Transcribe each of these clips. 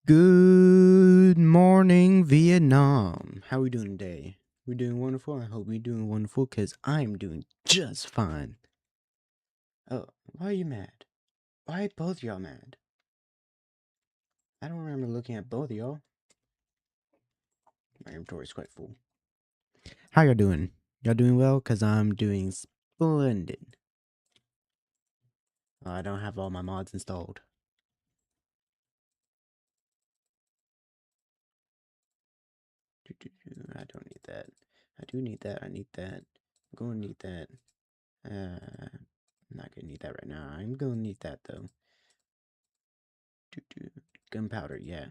Good morning, Vietnam. How we doing today? We doing wonderful? I hope we doing wonderful, because I'm doing just fine. Oh, why are you mad? Why are both y'all mad? I don't remember looking at both of y'all. My inventory is quite full. How y'all doing? Y'all doing well? Because I'm doing splendid. I don't have all my mods installed. I don't need that. I do need that. I need that. I'm going to need that. I'm not going to need that right now. I'm going to need that, though. Gunpowder, yeah.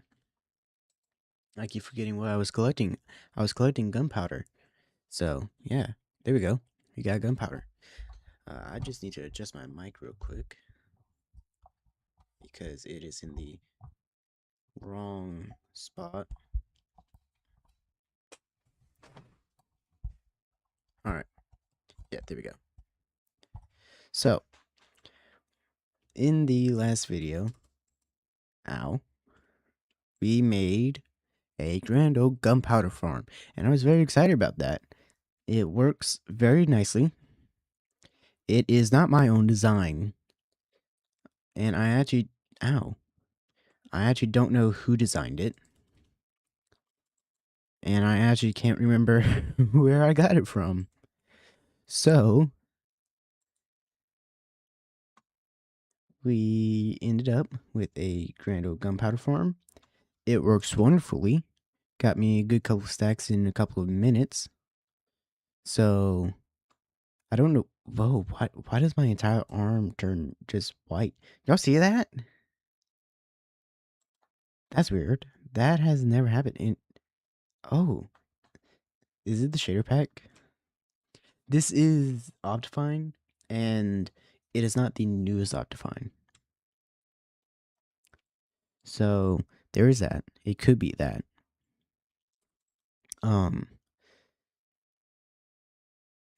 I keep forgetting what I was collecting. I was collecting gunpowder. So, yeah. There we go. We got gunpowder. I just need to adjust my mic real quick, because it is in the wrong spot. Alright. Yeah, there we go. So, in the last video, we made a grand old gunpowder farm, and I was very excited about that. It works very nicely. It is not my own design, and I actually don't know who designed it, and I actually can't remember where I got it from. So we ended up with a grand old gunpowder farm. It works wonderfully. Got me a good couple stacks in a couple of minutes. So I don't know. Whoa, why does my entire arm turn just white? Y'all see that? That's weird. That has never happened in... Oh, is it the shader pack? This is Optifine, and it is not the newest Optifine. So there is that. It could be that.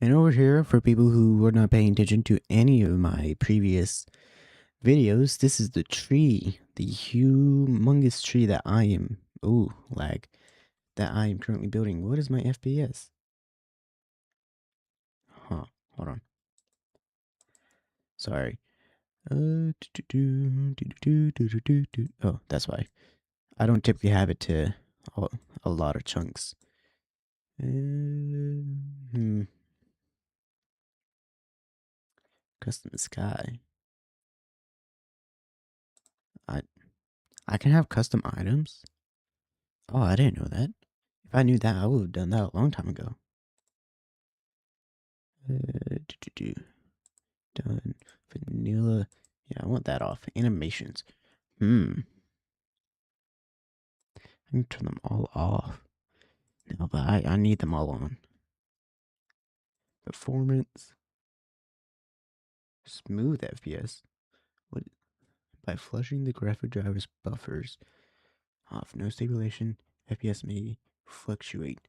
And over here, for people who were not paying attention to any of my previous videos, this is the tree, the humongous tree that I am, that I am currently building. What is my FPS? Huh, hold on. Sorry. Oh, that's why. I don't typically have it to a lot of chunks. Custom sky. I can have custom items? Oh, I didn't know that. If I knew that, I would have done that a long time ago. Done. Vanilla. Yeah, I want that off. Animations. I can turn them all off. No, but I need them all on. Performance. Smooth FPS. What? By flushing the graphic driver's buffers off. No stabilization. FPS may fluctuate.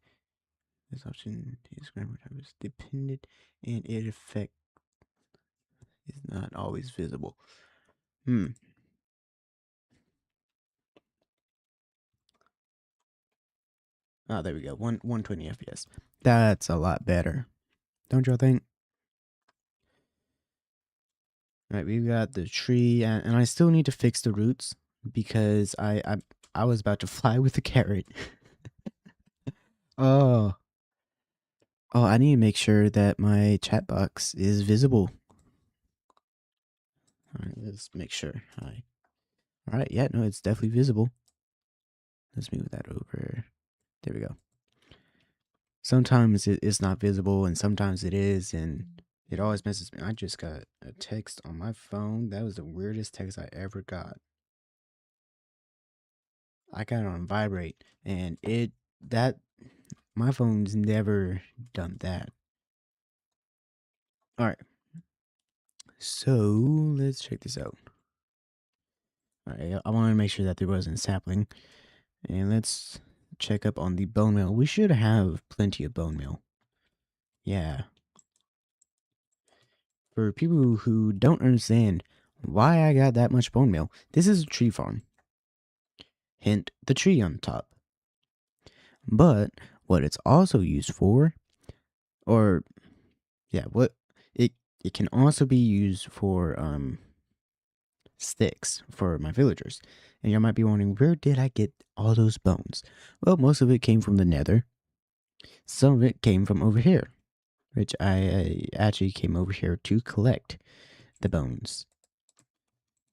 This option is graphic drivers dependent, and its effect is not always visible. Oh, there we go. 120 FPS. That's a lot better. Don't y'all think? Alright, we've got the tree, and I still need to fix the roots, because I was about to fly with the carrot. Oh, Oh, I need to make sure that my chat box is visible. All right, let's make sure. Hi. All right, yeah, no, it's definitely visible. Let's move that over. There we go. Sometimes it's not visible, and sometimes it is, and it always messes me. I just got a text on my phone. That was the weirdest text I ever got. I got it on vibrate, and my phone's never done that. All right, so let's check this out. All right, I want to make sure that there wasn't sapling, and let's check up on the bone meal. We should have plenty of bone meal. Yeah. For people who don't understand why I got that much bone meal, this is a tree farm. Hint the tree on top. But what it's also used for, or yeah, what it it can also be used for sticks for my villagers. And you might be wondering, where did I get all those bones? Well, most of it came from the nether. Some of it came from over here, which I actually came over here to collect the bones.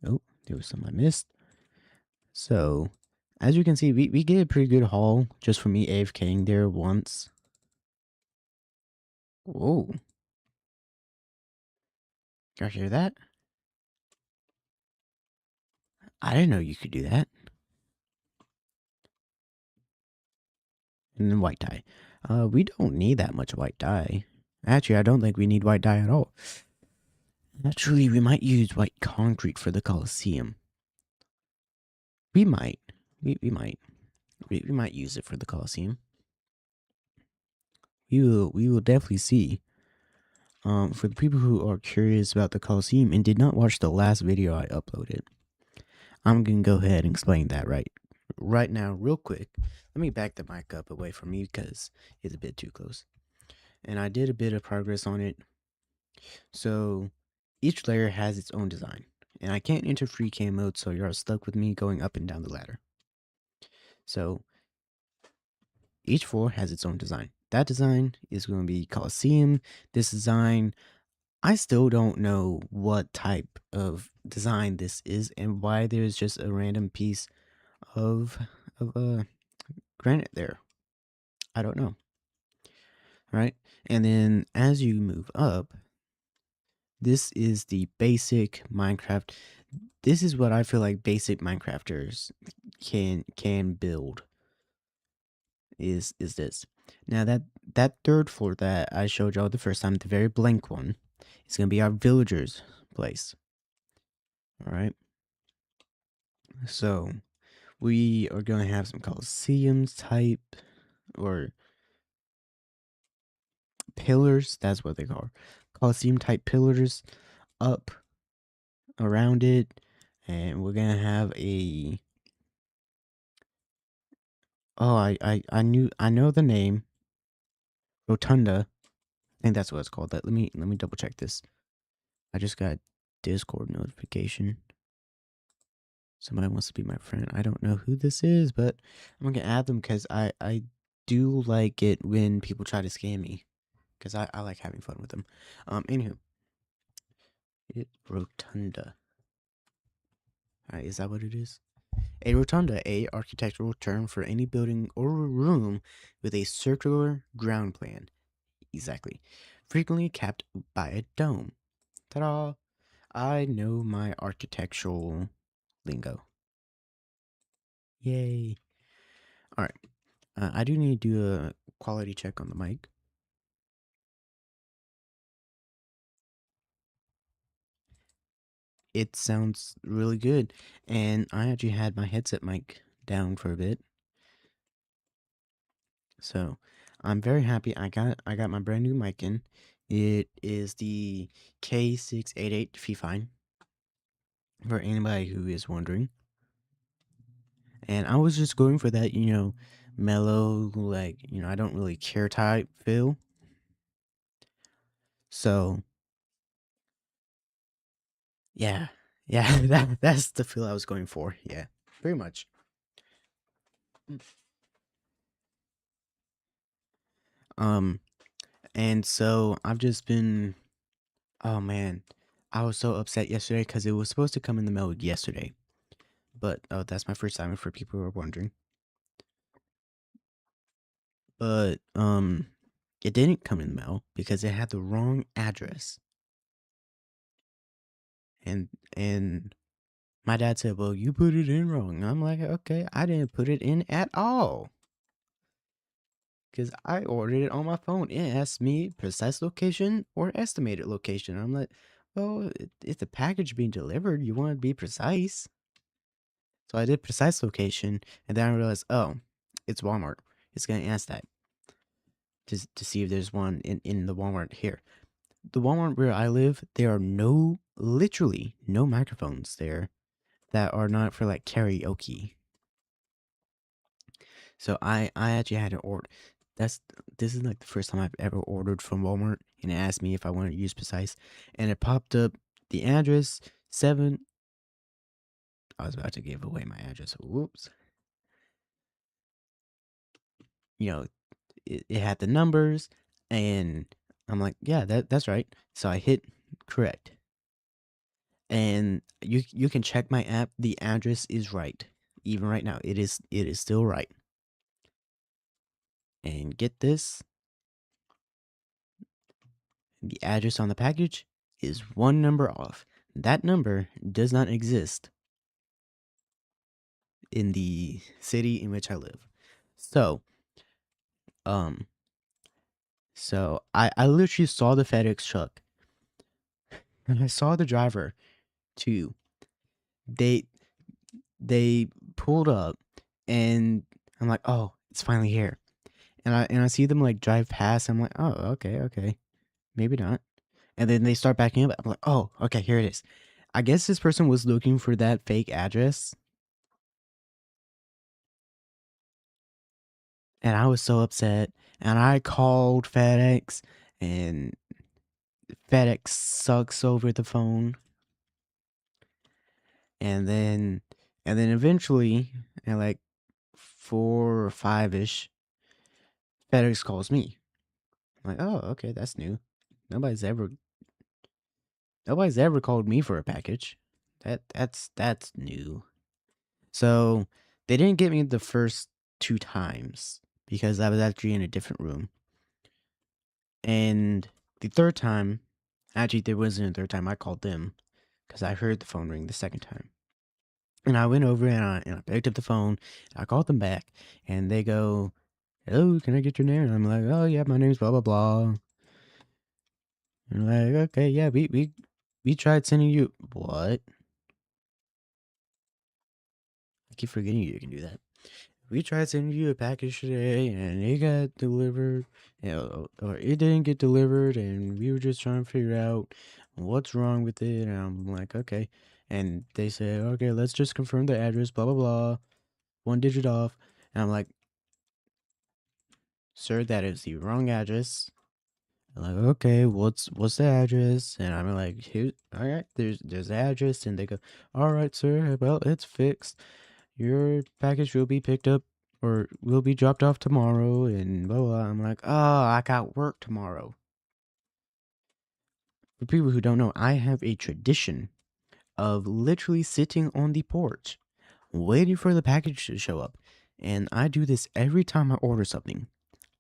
Oh, there was some I missed. So, as you can see, we get a pretty good haul just for me AFKing there once. Whoa. Y'all hear that? I didn't know you could do that. And then white dye. We don't need that much white dye. Actually, I don't think we need white dye at all. Actually, we might use white concrete for the Colosseum. We might. We might. We might use it for the Colosseum. We will definitely see. For the people who are curious about the Colosseum and did not watch the last video I uploaded, I'm gonna go ahead and explain that right now, real quick. Let me back the mic up away from me because it's a bit too close. And I did a bit of progress on it. So each layer has its own design, and I can't enter free cam mode, so you're stuck with me going up and down the ladder. So each floor has its own design. That design is going to be Colosseum. This design, I still don't know what type of design this is and why there's just a random piece of granite there. I don't know. Right? And then as you move up, this is the basic Minecraft. This is what I feel like basic Minecrafters can build. Is this. Now that third floor that I showed y'all the first time, the very blank one, is gonna be our villagers' place. Alright. So we are gonna have some Colosseums type or pillars, that's what they call Colosseum type pillars up around it, and we're gonna have a I know the name Rotunda. I think that's what it's called. Let me double check this. I just got Discord notification. Somebody wants to be my friend. I don't know who this is, but I'm gonna add them because I do like it when people try to scam me, because I like having fun with them. Anywho, Rotunda. Alright, is that what it is? A rotunda, a architectural term for any building or room with a circular ground plan. Exactly. Frequently capped by a dome. Ta-da! I know my architectural lingo. Yay. Alright. I do need to do a quality check on the mic. It sounds really good. And I actually had my headset mic down for a bit. So I'm very happy. I got my brand new mic in. It is the K688 Fifine, for anybody who is wondering. And I was just going for that, mellow, like, I don't really care type feel. So yeah, that's the feel I was going for. Yeah, pretty much. Um, And so I've just been, oh man, I was so upset yesterday because it was supposed to come in the mail yesterday. But oh, that's my first time for people who are wondering. But it didn't come in the mail because it had the wrong address. And my dad said, "Well, you put it in wrong." And I'm like, "Okay, I didn't put it in at all." Because I ordered it on my phone. It asked me precise location or estimated location. I'm like, well, if the package being delivered, you want to be precise. So I did precise location, and then I realized, oh, it's Walmart. It's going to ask that to see if there's one in the Walmart here. The Walmart where I live, there are literally no microphones there that are not for like karaoke. So I actually had to order. This is like the first time I've ever ordered from Walmart, and it asked me if I wanted to use Precise, and it popped up the address 7. I was about to give away my address. Whoops. You know, it had the numbers, and I'm like, yeah, that's right. So I hit correct, and you can check my app. The address is right, even right now. It is still right. And get this, the address on the package is one number off. That number does not exist in the city in which I live. So, um, I literally saw the FedEx truck and I saw the driver too. They they pulled up and I'm like, "Oh, it's finally here." And I see them like drive past. I'm like, "Oh, okay. Maybe not." And then they start backing up. I'm like, "Oh, okay, here it is." I guess this person was looking for that fake address. And I was so upset. And I called FedEx, and FedEx sucks over the phone. And then eventually, at like 4 or 5 ish, FedEx calls me. I'm like, oh, okay, that's new. Nobody's ever nobody's ever called me for a package. That's new. So they didn't get me the first 2 times because I was actually in a different room. And the third time, actually, there wasn't a third time. I called them because I heard the phone ring the second time. And I went over and I picked up the phone. I called them back, and they go, "Hello, can I get your name?" And I'm like, "Oh yeah, my name's blah blah blah." And like, "Okay, yeah, we tried sending you what? I keep forgetting you can do that. We tried sending you a package today, and it got delivered, or it didn't get delivered, and we were just trying to figure out what's wrong with it." And I'm like, "Okay." And they said, "Okay, let's just confirm the address, blah blah blah, 1 digit off." And I'm like, "Sir, that is the wrong address." I'm like, "Okay, what's the address?" And I'm like, "Here, all right, there's the address." And they go, "All right, sir, well, it's fixed. Your package will be picked up or will be dropped off tomorrow," and blah blah. I'm like, "Oh, I got work tomorrow." For people who don't know, I have a tradition of literally sitting on the porch waiting for the package to show up. And I do this every time I order something.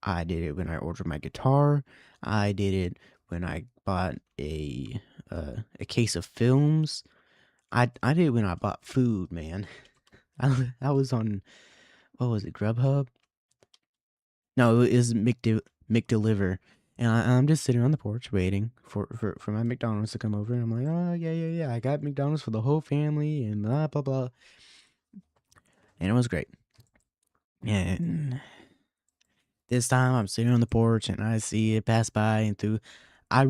I did it when I ordered my guitar. I did it when I bought a case of films. I did it when I bought food, man. I was on, what was it, Grubhub? No, it was McDeliver. And I'm just sitting on the porch waiting for my McDonald's to come over. And I'm like, "Oh, yeah. I got McDonald's for the whole family," and blah, blah, blah. And it was great. And this time I'm sitting on the porch and I see it pass by and through. I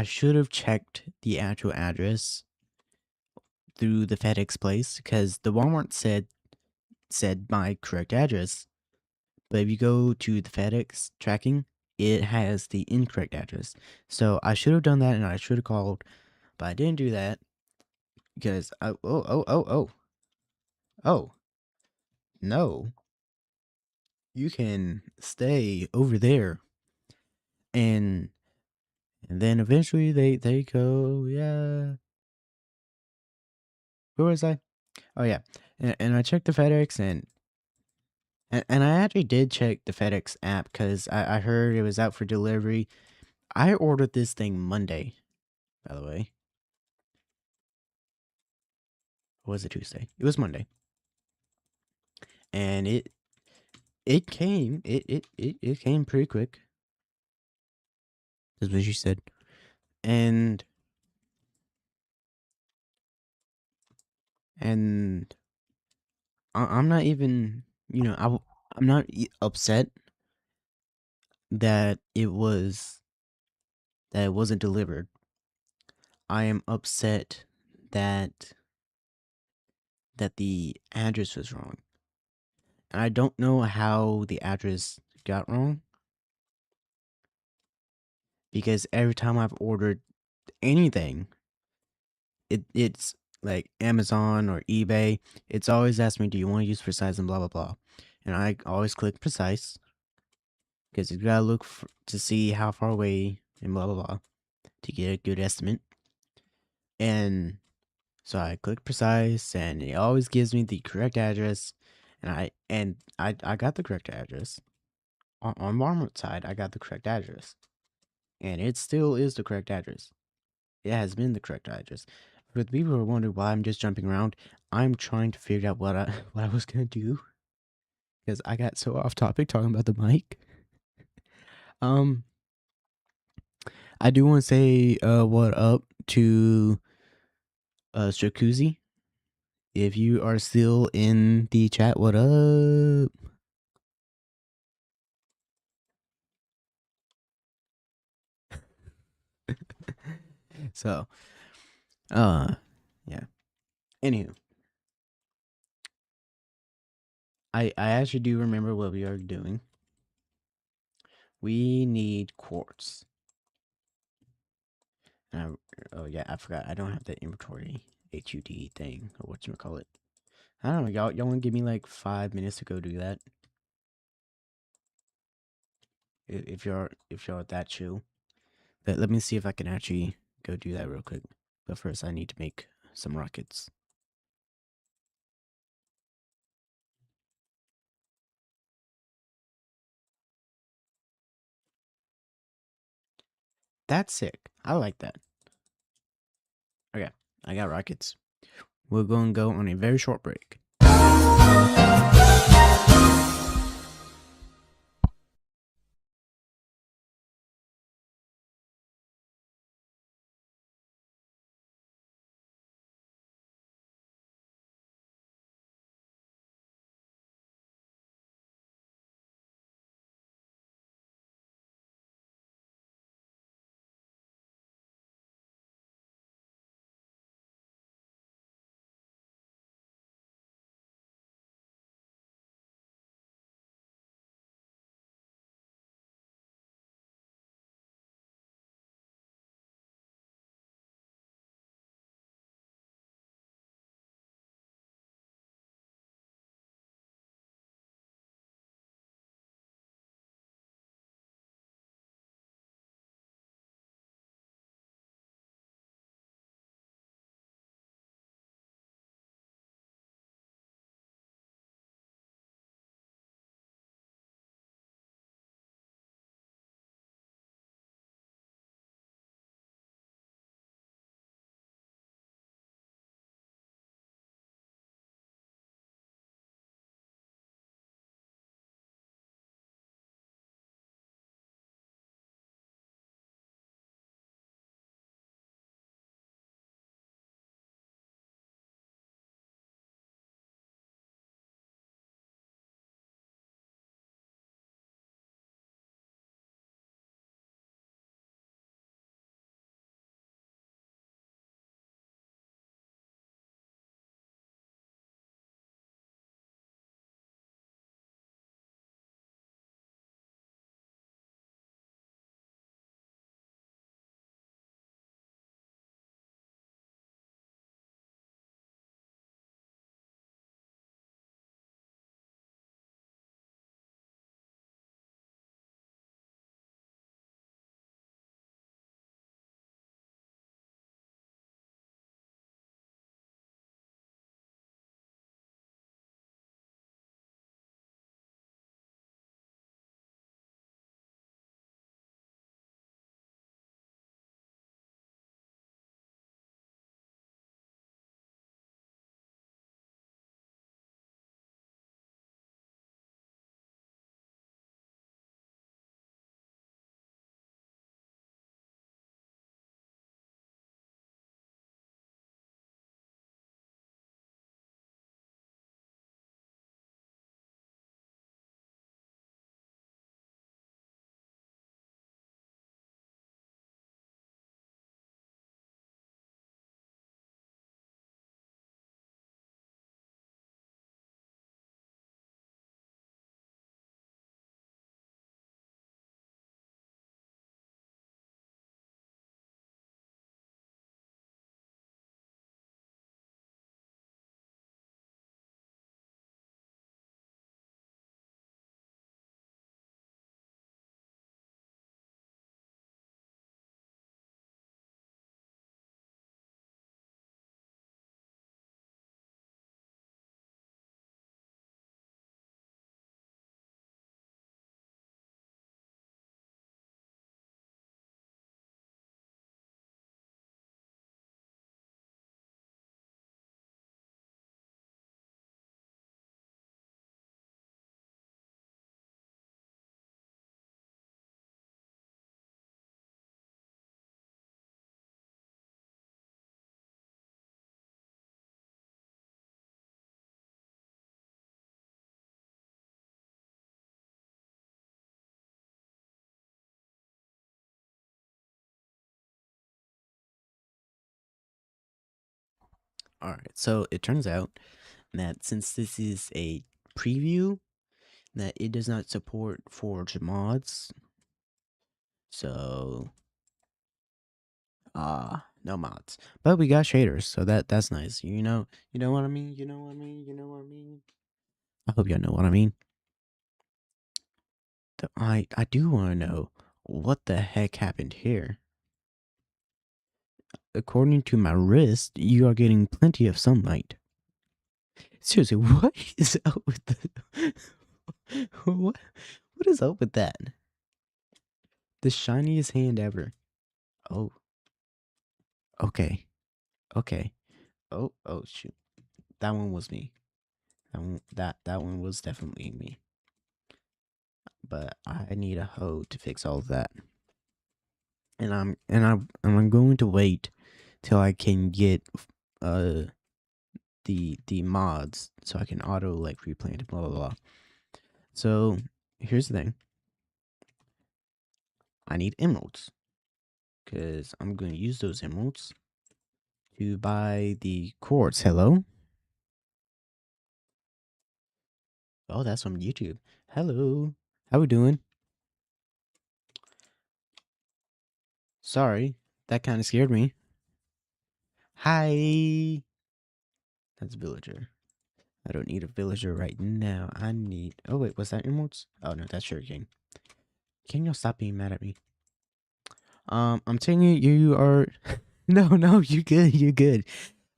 should have checked the actual address through the FedEx place because the Walmart said my correct address. But if you go to the FedEx tracking, it has the incorrect address. So I should have done that and I should have called, but I didn't do that because oh, no. You can stay over there and then eventually they go, yeah. Where was I? Oh yeah, and I checked the FedEx and I actually did check the FedEx app because I heard it was out for delivery. I ordered this thing Monday, by the way. Or was it Tuesday? It was Monday, and it came pretty quick. That's what she said, and and I'm not even, I'm not upset that it wasn't delivered. I am upset that the address was wrong. And I don't know how the address got wrong because every time I've ordered anything, it's like Amazon or eBay, it's always asked me, do you want to use precise and blah blah blah. And I always click precise because you gotta look to see how far away and blah blah blah to get a good estimate. And so I click precise, and it always gives me the correct address. And I got the correct address on Walmart's side. I got the correct address, and it still is the correct address. It has been the correct address. For the people who are wondering why I'm just jumping around, I'm trying to figure out what I what I was gonna do because I got so off topic talking about the mic. Um, I do want to say what up to Jacuzzi. If you are still in the chat, what up? So, yeah. Anywho, I actually do remember what we are doing. We need quartz. Oh yeah, I forgot. I don't have the inventory HUD thing or whatchamacallit. I don't know, y'all wanna give me like 5 minutes to go do that? If y'all that chill. Let me see if I can actually go do that real quick. But first I need to make some rockets. That's sick. I like that. Okay, I got rockets. We're gonna go on a very short break. All right. So it turns out that since this is a preview, that it does not support Forge mods. So no mods. But we got shaders, so that's nice. You know what I mean? You know what I mean? You know what I mean? I hope y'all know what I mean. I do want to know what the heck happened here. According to my wrist, you are getting plenty of sunlight. Seriously, what is up with the what is up with that? The shiniest hand ever. Oh, okay. Okay. Oh shoot. That one was me. That one was definitely me. But I need a hoe to fix all of that. And I'm going to wait till I can get uh the mods so I can auto like replant blah blah blah. So here's the thing. I need emeralds because I'm going to use those emeralds to buy the quartz. Hello? Oh, that's from YouTube. Hello. How we doing? Sorry, that kind of scared me. Hi. That's a villager. I don't need a villager right now. I need. Oh wait, was that emeralds? Oh no, that's sugarcane. Can you stop being mad at me? I'm telling you, you are. No, you good. You good.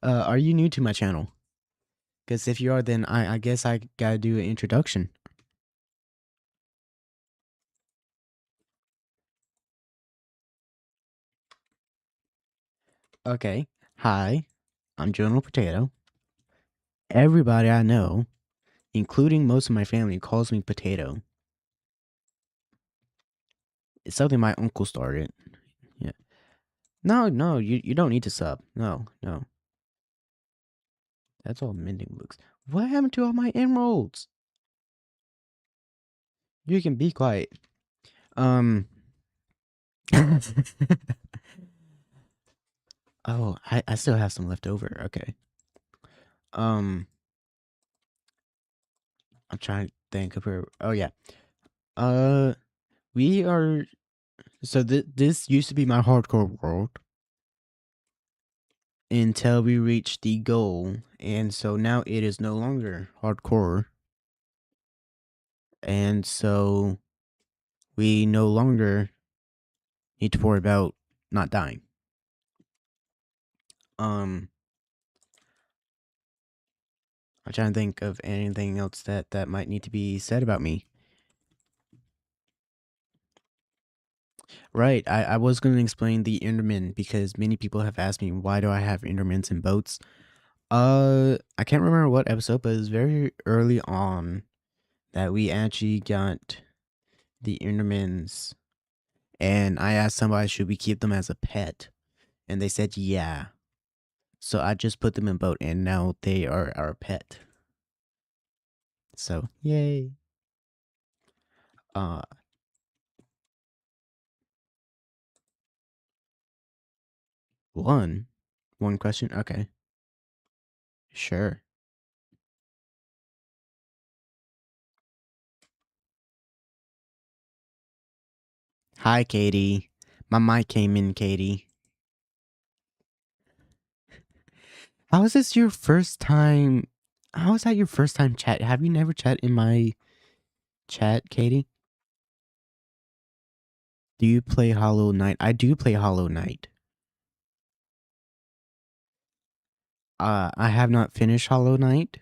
Are you new to my channel? Because if you are, then I guess I gotta do an introduction. Okay. Hi, I'm General Potato. Everybody I know, including most of my family, calls me Potato. It's something my uncle started. Yeah. No, you don't need to sub. No. That's all mending books. What happened to all my emeralds? You can be quiet. Um. Oh, I still have some left over. Okay. Um. I'm trying to think of her. Oh yeah. Uh. We are. So this used to be my hardcore world until we reached the goal, and so now it is no longer hardcore, and so we no longer need to worry about not dying. Um, I'm trying to think of anything else that might need to be said about me. Right, I was going to explain the Enderman because many people have asked me why do I have Endermans in boats. I can't remember what episode, but it was very early on that we actually got the Endermans, and I asked somebody should we keep them as a pet, and they said yeah. So I just put them in boat, and now they are our pet. So yay. Uh, one question. Okay, sure. Hi, Katie. My mic came in, Katie. How is this your first time? How is that your first time chat? Have you never chat in my chat, Katie? Do you play Hollow Knight? I do play Hollow Knight. I have not finished Hollow Knight.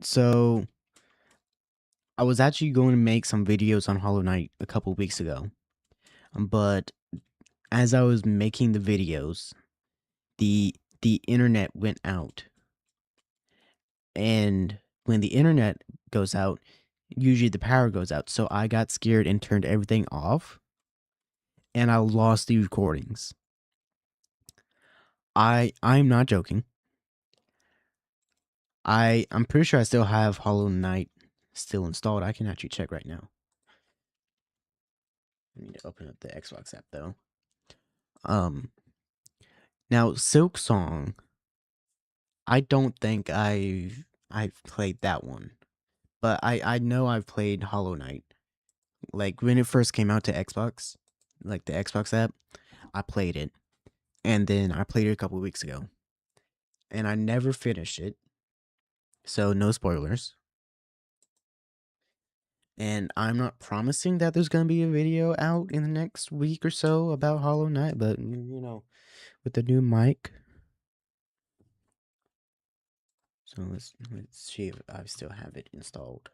So I was actually going to make some videos on Hollow Knight a couple weeks ago, but as I was making the videos, the internet went out, and when the internet goes out, usually the power goes out. So I got scared and turned everything off, and I lost the recordings. I'm not joking. I'm pretty sure I still have Hollow Knight still installed. I can actually check right now. I need to open up the Xbox app though. Um, Now Silk Song, I don't think I've played that one, but I know I've played Hollow Knight. Like when it first came out to Xbox, like the Xbox app, I played it, and then I played it a couple weeks ago, and I never finished it. So no spoilers. And I'm not promising that there's gonna be a video out in the next week or so about Hollow Knight, but with the new mic. So let's see if I still have it installed.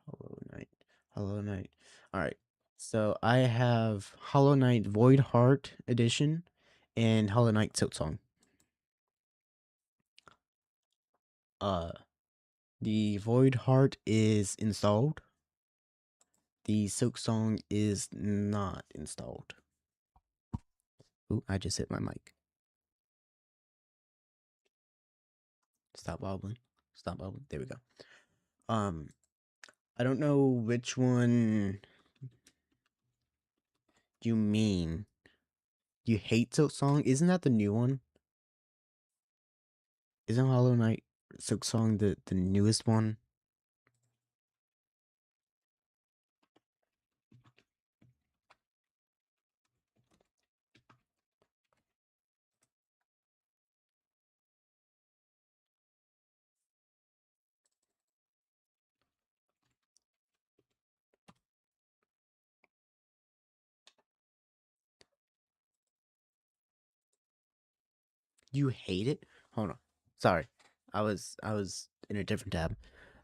Hollow Knight. Hollow Knight. Alright. So I have Hollow Knight Void Heart Edition and Hollow Knight Silk Song. Uh the Void Heart is installed. The Silk Song is not installed. Ooh, I just hit my mic. Stop wobbling. Stop wobbling. There we go. I don't know which one you mean. You hate Silk Song? Isn't that the new one? Isn't Hollow Knight Silk Song the newest one? You hate it? Hold on. Sorry. I was in a different tab.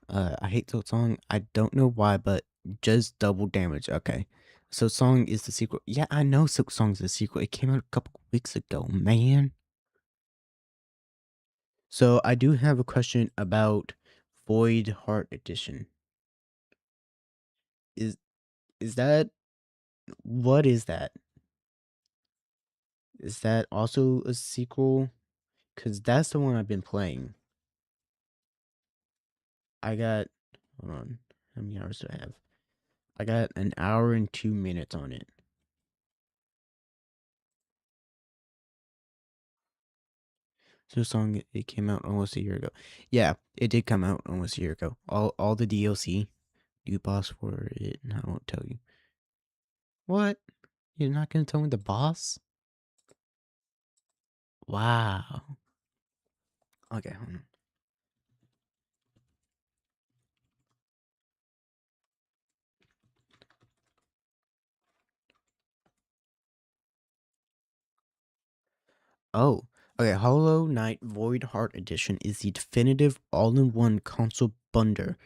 I hate Silk Song. I don't know why, but just double damage. Okay. So Song is the sequel. Yeah, I know Silk Song's the sequel. It came out a couple weeks ago, man. So I do have a question about Void Heart Edition. Is is that what is that? Is that also a sequel? Cause that's the one I've been playing. I got hold on. How many hours do I have? I got an hour and 2 minutes on it. So the song it came out almost a year ago. Yeah, it did come out almost a year ago. All the DLC, new boss for it. I won't tell you. What? You're not gonna tell me the boss? Wow. Okay, hold on. Oh, okay. Hollow Knight Void Heart Edition is the definitive all-in-one console bundle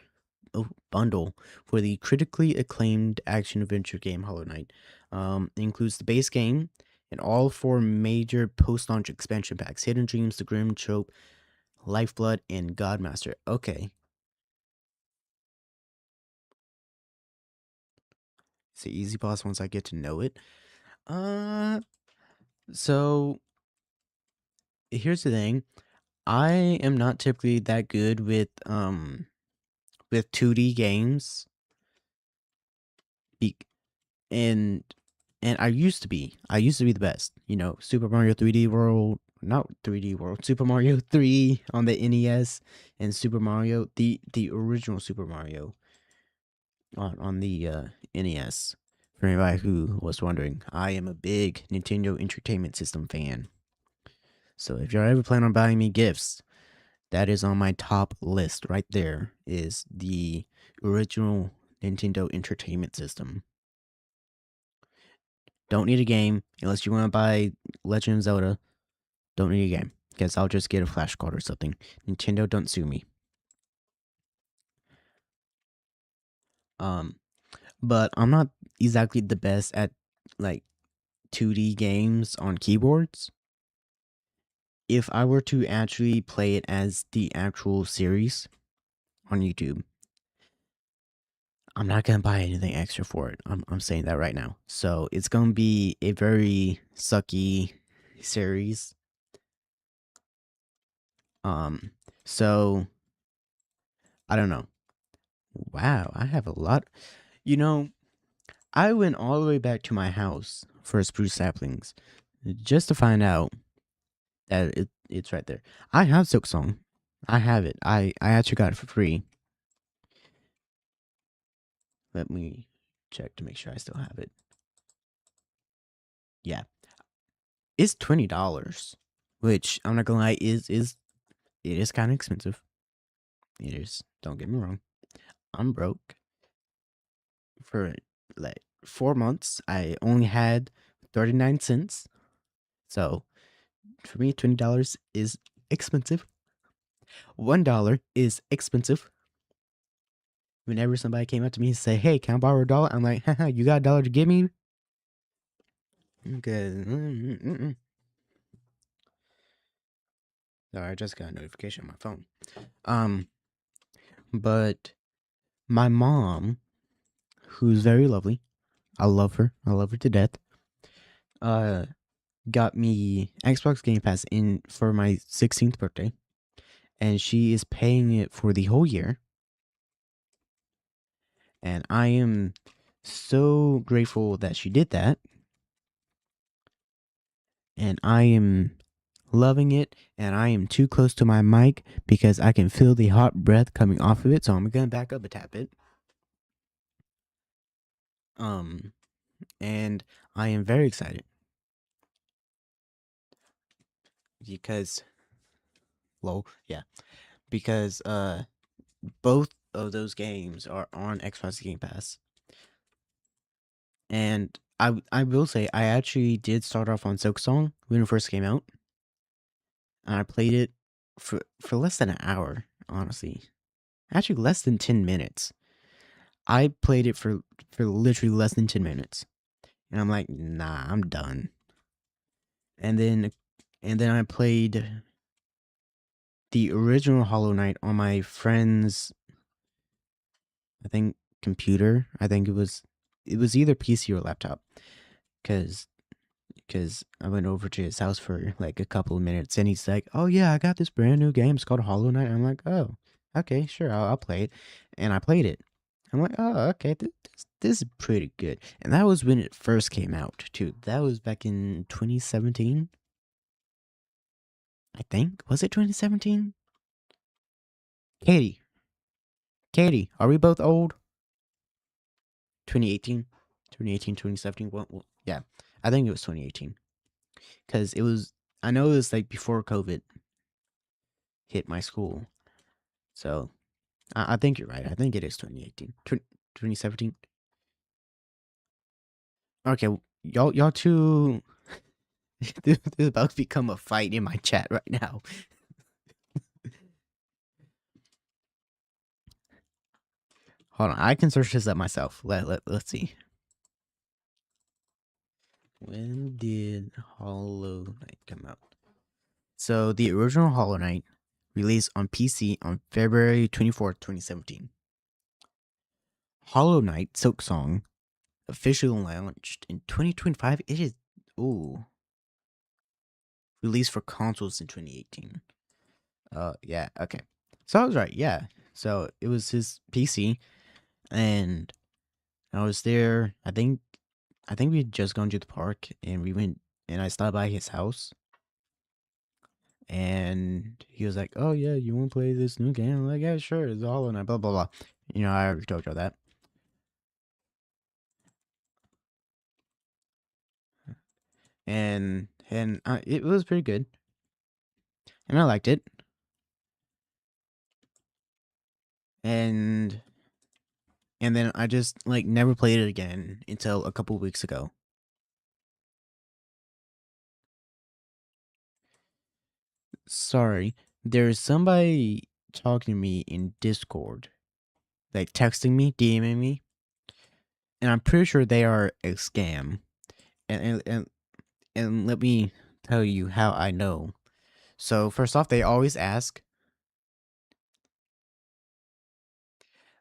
for the critically acclaimed action adventure game Hollow Knight. It includes the base game and all four major post-launch expansion packs: Hidden Dreams, The Grim Trope, Lifeblood, and Godmaster. Okay, it's an easy boss once I get to know it. Uh, so here's the thing. I am not typically that good with 2D games. Be- and I used to be. I used to be the best. Super Mario 3D World, not 3D World, Super Mario 3 on the NES, and Super Mario, the original Super Mario on the NES. For anybody who was wondering, I am a big Nintendo Entertainment System fan. So if you're ever planning on buying me gifts, that is on my top list right there. Is the original Nintendo Entertainment System. Don't need a game unless you want to buy Legend of Zelda. Don't need a game because I'll just get a flash card or something. Nintendo, don't sue me. Um, but I'm not exactly the best at like 2D games on keyboards. If I were to actually play it as the actual series on YouTube, I'm not gonna buy anything extra for it. I'm saying that right now. So it's gonna be a very sucky series. Um, so I don't know. Wow, I have a lot. You know, I went all the way back to my house for spruce saplings just to find out that it's right there. I have Silk Song. I have it. I actually got it for free. Let me check to make sure I still have it. Yeah, it's $20, which I'm not gonna lie it is kind of expensive. It is. Don't get me wrong. I'm broke. For like 4 months, I only had 39 cents. So for me, $20 is expensive. $1 is expensive. Whenever somebody came up to me and say, "Hey, can I borrow a dollar?" I'm like, "Haha, you got a dollar to give me?" Because sorry, I just got a notification on my phone. But my mom, who's very lovely, I love her. I love her to death. Got me Xbox Game Pass in for my 16th birthday, and she is paying it for the whole year. And I am so grateful that she did that. And I am loving it. And I am too close to my mic because I can feel the hot breath coming off of it. So I'm gonna back up a tap it. And I am very excited because, lol, yeah, because both of those games are on Xbox Game Pass. And I will say I actually did start off on Silksong when it first came out. And I played it for less than an hour, honestly. Actually less than 10 minutes. I played it for literally less than 10 minutes. And I'm like, "Nah, I'm done." And then I played the original Hollow Knight on my friend's, I think, computer. I think it was either PC or laptop, cuz I went over to his house for like a couple of minutes, and he's like, "Oh yeah, I got this brand new game. It's called Hollow Knight." I'm like, "Oh, okay, sure, I'll play it," and I played it. I'm like, "Oh, okay, this is pretty good." And that was when it first came out too. That was back in 2017, I think. Was it 2017? Katie, Katie, are we both old? 2018, 2018, 2017. Well, yeah, I think it was 2018 because it was. I know it was like before COVID hit my school, so I think you're right. I think it is 2018. 2017. Okay, y'all two. This is about to become a fight in my chat right now. Hold on, I can search this up myself. Let's see. When did Hollow Knight come out? So the original Hollow Knight released on PC on February 24th, 2017. Hollow Knight Silk Song officially launched in 2025. It is released for consoles in 2018. Yeah, okay. So I was right, yeah. So it was his PC, and I was there. I think we had just gone to the park, and we went, and I stopped by his house, and he was like, "Oh yeah, you want to play this new game?" I'm like, "Yeah, sure, it's Hollow Knight." Blah blah blah. You know, I already told you all that. And it was pretty good, and I liked it. And then I just like never played it again until a couple weeks ago. Sorry, there's somebody talking to me in Discord, like texting me, DMing me, and I'm pretty sure they are a scam. And let me tell you how I know. So first off, they always ask,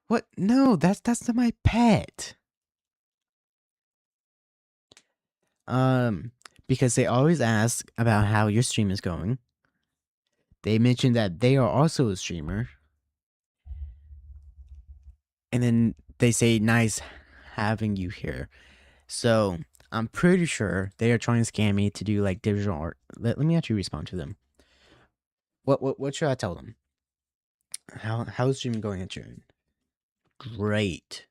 "What? No, that's not my pet." Um, because they always ask about how your stream is going. They mention that they are also a streamer, and then they say, "Nice, having you here. So I'm pretty sure they are trying to scam me to do like digital art. Let me actually respond to them. What should I tell them? How's Jim going at June? Great.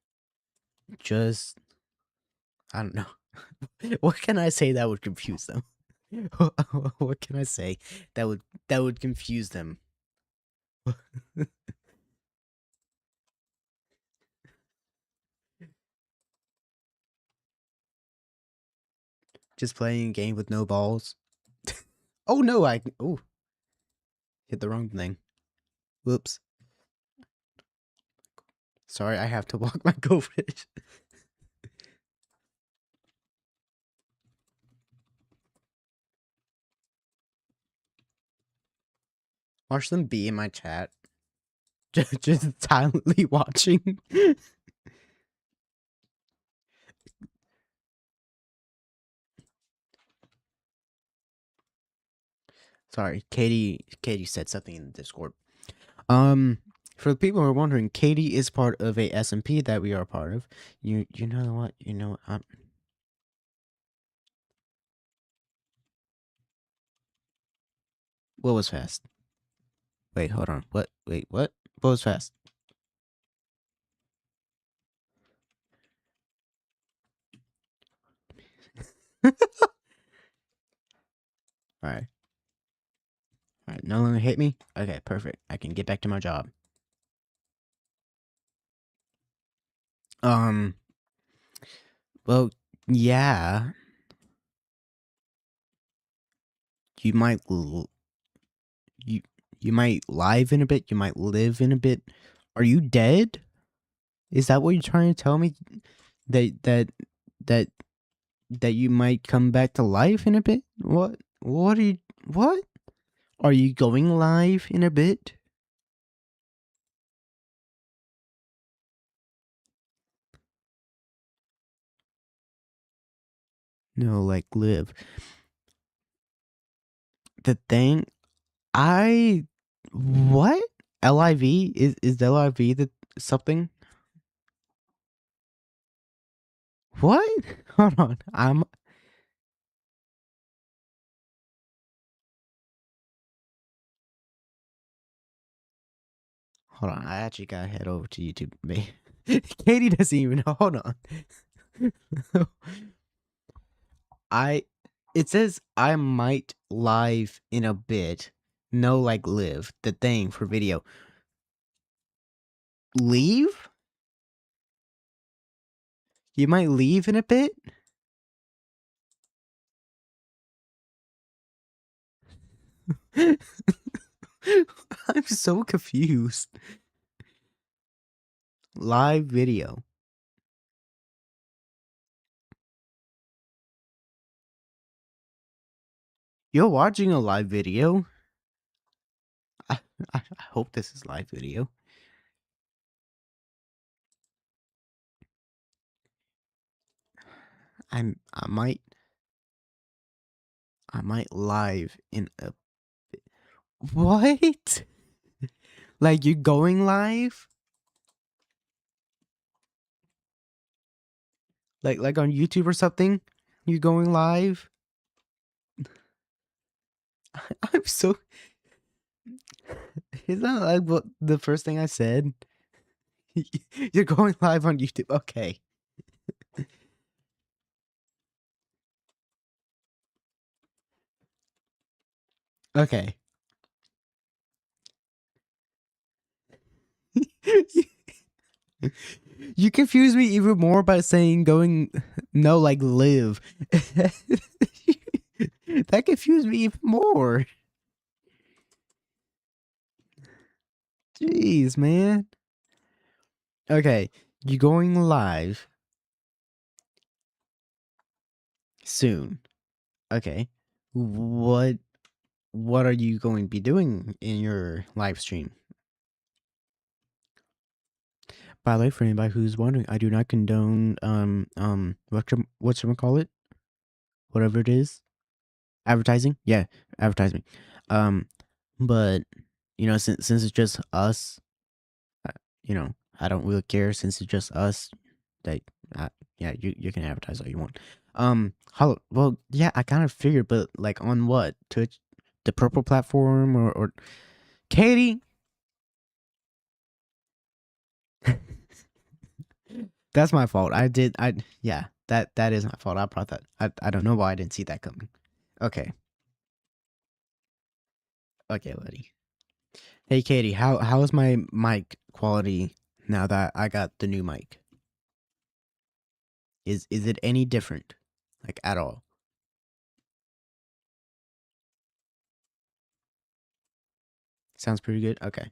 Just I don't know. What can I say that would confuse them? What can I say that would confuse them? Just playing a game with no balls. Oh no, oh, hit the wrong thing. Whoops. Sorry, I have to walk my goldfish. Watch them be in my chat. Just silently watching. Sorry, Katie said something in the Discord. Um, for the people who are wondering, Katie is part of a SMP that we are part of. You know what? You know what was fast? Wait, hold on. What? Wait, what? What was fast? All right. All right. No longer hit me. Okay, perfect. I can get back to my job. Um. Well, yeah. You might you you might live in a bit. You might live in a bit. Are you dead? Is that what you're trying to tell me? That that that that you might come back to life in a bit? What? What are you? What? Are you going live in a bit? No, like live. The thing I what? LIV is LIV the something? What? Hold on. Hold on. I actually gotta head over to YouTube. Katie doesn't even know. Hold on. It says I might live in a bit. No, like live the thing for video. Leave? You might leave in a bit? I'm so confused. Live video. You're watching a live video? I, I hope this is live video. I might live in a what? Like you going live? Like on YouTube or something? You going live? I'm so Isn't that like what the first thing I said? You're going live on YouTube. Okay. Okay. You confuse me even more by saying going no like live. That confused me even more. Jeez, man. Okay, you going live soon. Okay. What are you going to be doing in your live stream? By the way, for anybody who's wondering, I do not condone what's call it? Whatever it is. Advertising? Yeah, advertising. Um but you know, since it's just us, you know, I don't really care since it's just us. Like Yeah, you can advertise all you want. How well, yeah, I kind of figured, but like on what? Twitch, the purple platform, or Katie? That's my fault. Yeah, that is my fault. I brought that. I don't know why I didn't see that coming. Okay, okay, buddy. Hey, Katie, how is my mic quality now that I got the new mic? Is it any different, like at all? Sounds pretty good. Okay.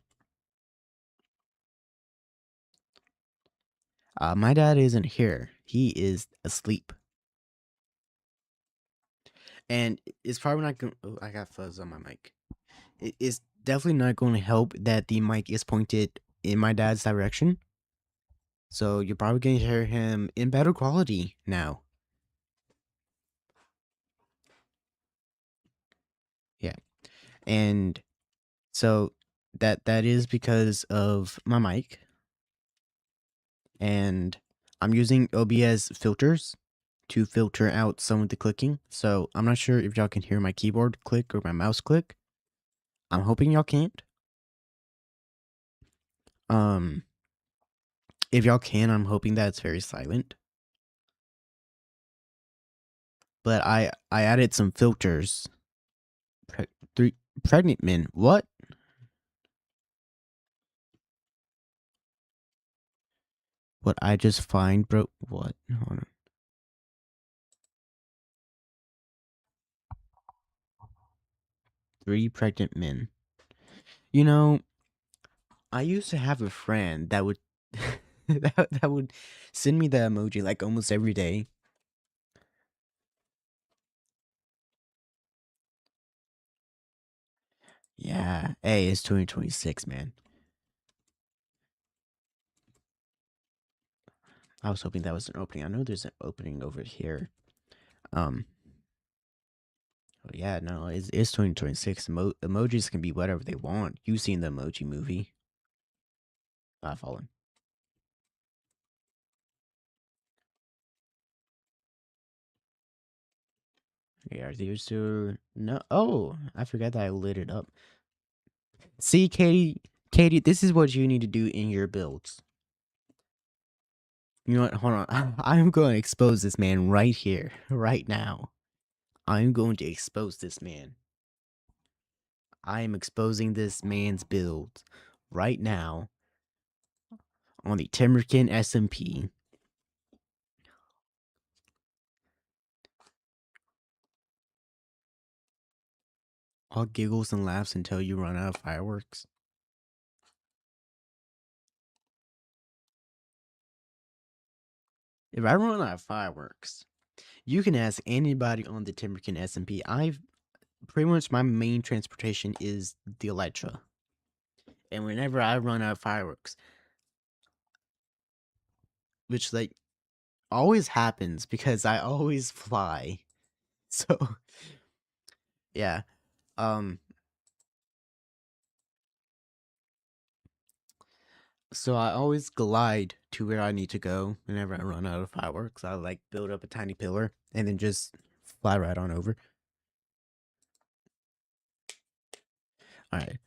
My dad isn't here. He is asleep, and it's probably not going. Oh, I got fuzz on my mic. It's definitely not going to help that the mic is pointed in my dad's direction. So you're probably going to hear him in better quality now. Yeah, and so that is because of my mic, and I'm using OBS filters to filter out some of the clicking. So I'm not sure if y'all can hear my keyboard click or my mouse click. I'm hoping y'all can't. Um, if y'all can, I'm hoping that it's very silent. But I added some filters. Three pregnant men. What? What I just find, bro? What? Hold on. Three pregnant men. You know, I used to have a friend that would that would send me the emoji like almost every day. Yeah. Hey, it's 2026, man. I was hoping that was an opening. I know there's an opening over here. Um. Yeah. No. It's 2026. Emojis can be whatever they want. You've seen the Emoji Movie. I've fallen. Yeah. Are these still no? Oh, I forgot that I lit it up. See, Katie. Katie, this is what you need to do in your builds. You know what? Hold on. I'm going to expose this man right here, right now. I'm going to expose this man. I am exposing this man's build right now on the Timberkin SMP. All giggles and laughs until you run out of fireworks. If I run out of fireworks, you can ask anybody on the Timberkin SMP. I've pretty much my main transportation is the Elytra. And whenever I run out of fireworks, which like always happens because I always fly. So yeah. Um so I always glide to where I need to go whenever I run out of fireworks. I like build up a tiny pillar and then just fly right on over. Alright.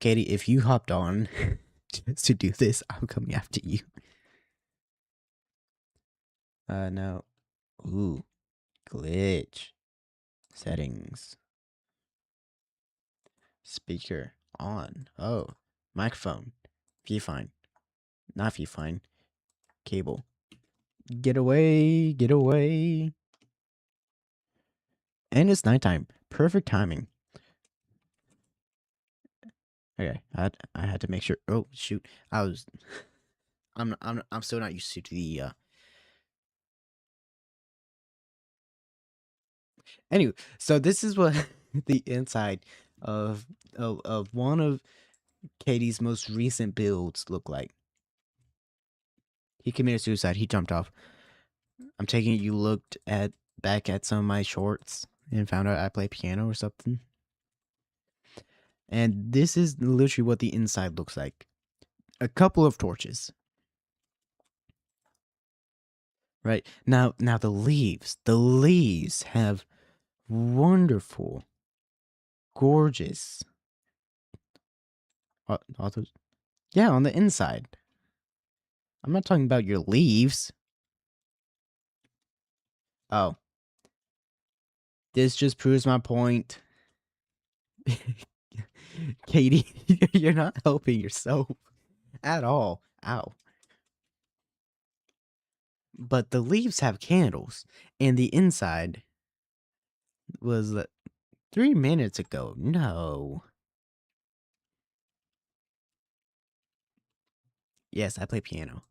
Katie, if you hopped on just to do this, I'm coming after you. No. Ooh. Glitch. Settings. Speaker on. Oh. Microphone. Viewfind. Not viewfind. Cable. Get away. Get away. And it's nighttime. Perfect timing. Okay, I had to make sure. Oh shoot, I'm still not used to the. Anyway, so this is what the inside of one of Katie's most recent builds look like. He committed suicide. He jumped off. I'm taking it you looked at back at some of my shorts and found out I play piano or something. And this is literally what the inside looks like. A couple of torches. Right. Now the leaves have wonderful, gorgeous authors. Yeah, on the inside. I'm not talking about your leaves. Oh, this just proves my point. Katie, you're not helping yourself at all. Ow. But the leaves have candles, and the inside was 3 minutes ago. No. Yes, I play piano.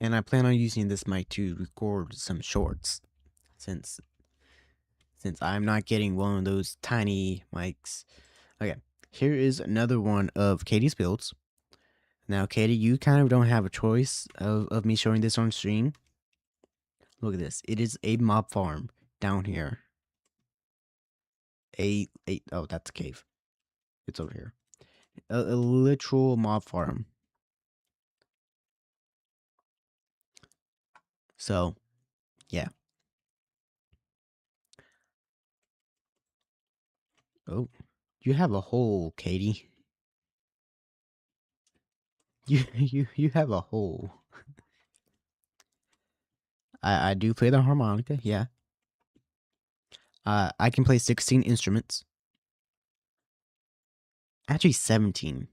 And I plan on using this mic to record some shorts since I'm not getting one of those tiny mics. Okay, here is another one of Katie's builds. Now, Katie, you kind of don't have a choice of me showing this on stream. Look at this. It is a mob farm down here. Oh, that's a cave. It's over here. A literal mob farm. So, yeah. Oh, you have a hole, Katie. You have a hole. I do play the harmonica, yeah. I can play 16 instruments. Actually, 17.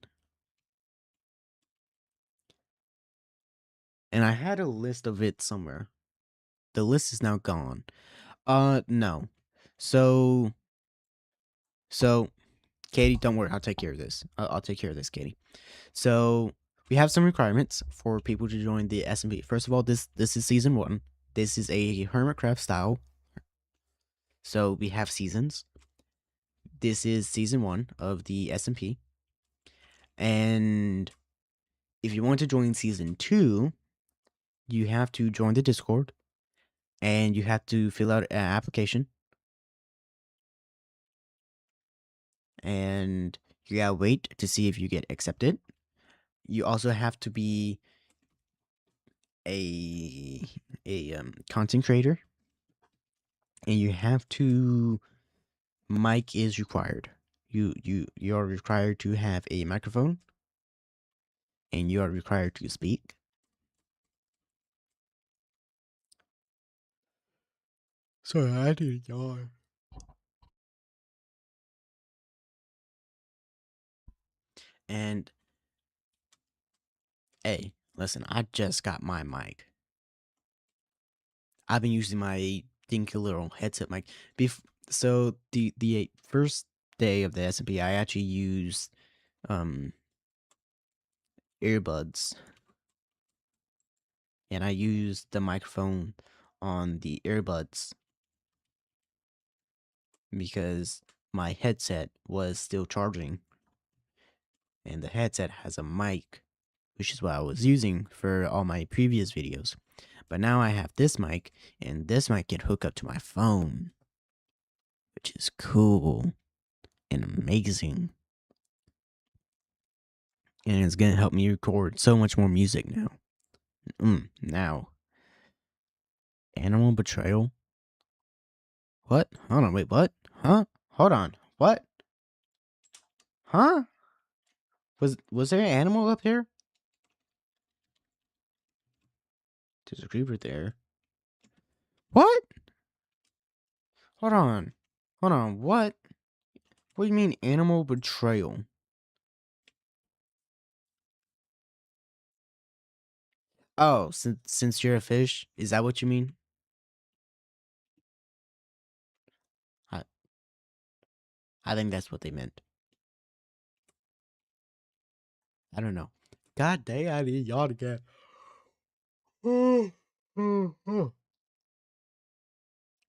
And I had a list of it somewhere. The list is now gone. No. So, Katie, don't worry. I'll take care of this. I'll take care of this, Katie. So, we have some requirements for people to join the SMP. First of all, this is season 1. This is a Hermitcraft style. So, we have seasons. This is season 1 of the SMP. And if you want to join season 2, you have to join the Discord and you have to fill out an application. And you gotta wait to see if you get accepted. You also have to be a content creator, and you have to mic is required. You are required to have a microphone, and you are required to speak. Sorry, I did yawn. And hey, listen, I just got my mic. I've been using my dinky little headset mic. So the first day of the SMP, I actually used earbuds, and I used the microphone on the earbuds because my headset was still charging, and the headset has a mic, which is what I was using for all my previous videos. But now I have this mic, and this mic can hook up to my phone, which is cool and amazing. And it's gonna help me record so much more music now. Now, animal betrayal. What? Hold on, wait, what? Huh? Hold on, what? Huh? Was there an animal up here? There's a creeper there. What? Hold on. Hold on, what? What do you mean animal betrayal? Oh, since you're a fish, is that what you mean? I I think that's what they meant. I don't know. God dang, I need y'all to get.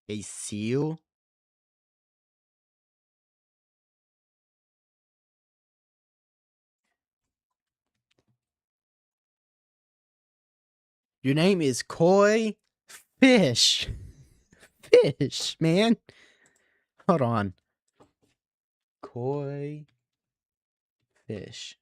A seal? Your name is Koi Fish. Fish, man. Hold on. Koi Fish.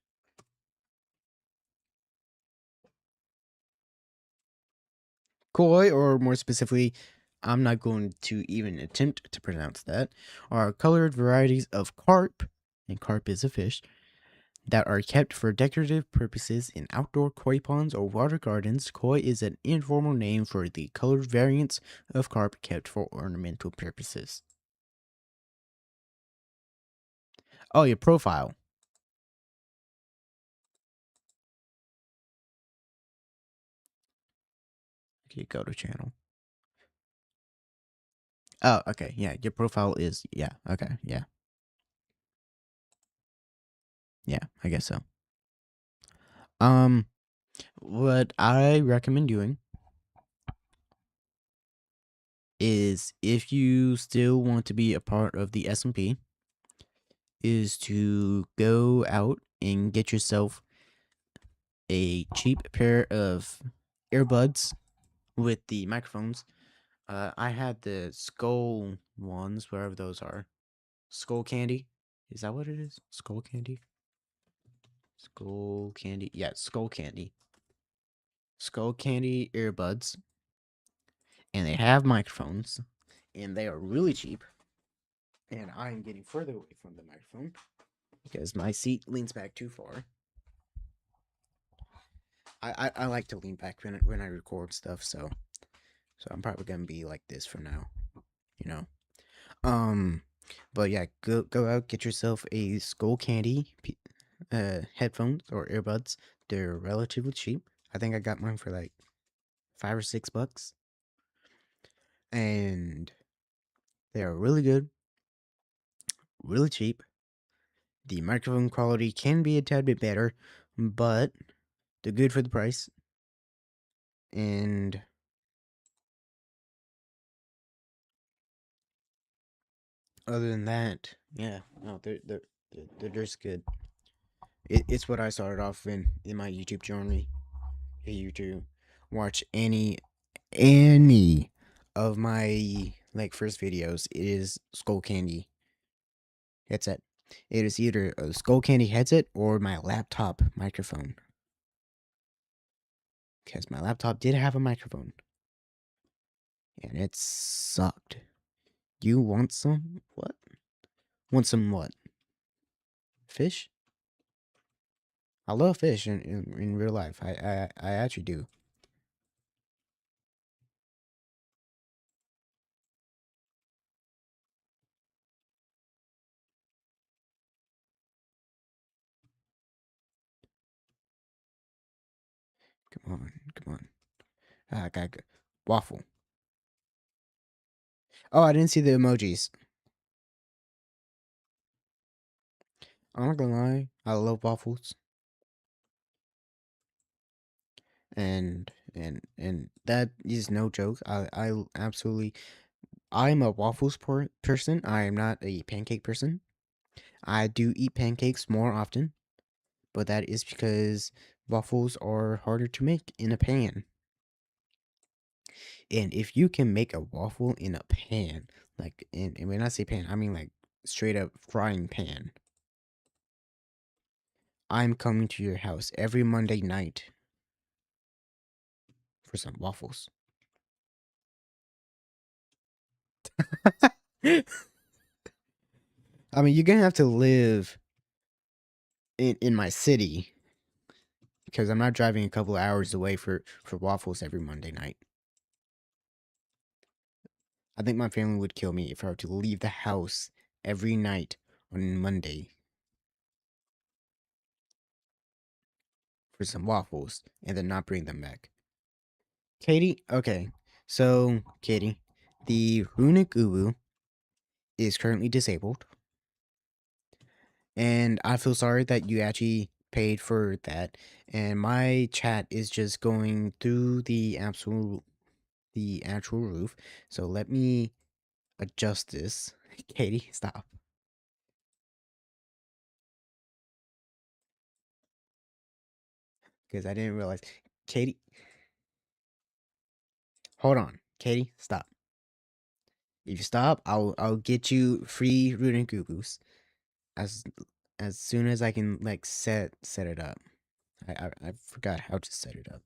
Koi, or more specifically, I'm not going to even attempt to pronounce that, are colored varieties of carp, and carp is a fish, that are kept for decorative purposes in outdoor koi ponds or water gardens. Koi is an informal name for the colored variants of carp kept for ornamental purposes. Oh, your profile. Okay, go to channel. Oh, okay. Yeah, your profile is, yeah. Okay, yeah. Yeah, I guess so. Um, what I recommend doing is, if you still want to be a part of the S&P, is to go out and get yourself a cheap pair of earbuds with the microphones. I had the skull ones, wherever those are. Skull candy. Is that what it is? Skull candy? Skull candy. Yeah, skull candy. Skull candy earbuds. And they have microphones. And they are really cheap. And I am getting further away from the microphone because my seat leans back too far. I like to lean back when I record stuff, so I'm probably gonna be like this for now, you know. Um, but yeah, go out, get yourself a Skull Candy headphones or earbuds. They're relatively cheap. I think I got mine for like $5 or $6, and they are really good, really cheap. The microphone quality can be a tad bit better, but they're good for the price. And other than that, yeah, no, they're just good. It's what I started off in my YouTube journey. Here to watch any of my like first videos, it is Skull Candy headset. It is either a Skull Candy headset or my laptop microphone. Because my laptop did have a microphone. And it sucked. You want some? What? Want some what? Fish? I love fish in real life. I actually do. Come on, come on. Ah, I got good. Waffle. Oh, I didn't see the emojis. I'm not gonna lie. I love waffles. And that is no joke. I absolutely, I'm a waffles person. I am not a pancake person. I do eat pancakes more often, but that is because waffles are harder to make in a pan. And if you can make a waffle in a pan, like, and when I say pan, I mean like straight up frying pan, I'm coming to your house every Monday night for some waffles. I mean, you're gonna have to live in my city because I'm not driving a couple of hours away for waffles every Monday night. I think my family would kill me if I were to leave the house every night on Monday for some waffles and then not bring them back. Katie, okay. So, Katie, the runic uwu is currently disabled, and I feel sorry that you actually paid for that. And my chat is just going through the actual roof. So let me adjust this. Katie, stop. Because I didn't realize. Katie, hold on. Katie, stop. If you stop, I'll get you free root and goos as as soon as I can like set it up. I forgot how to set it up.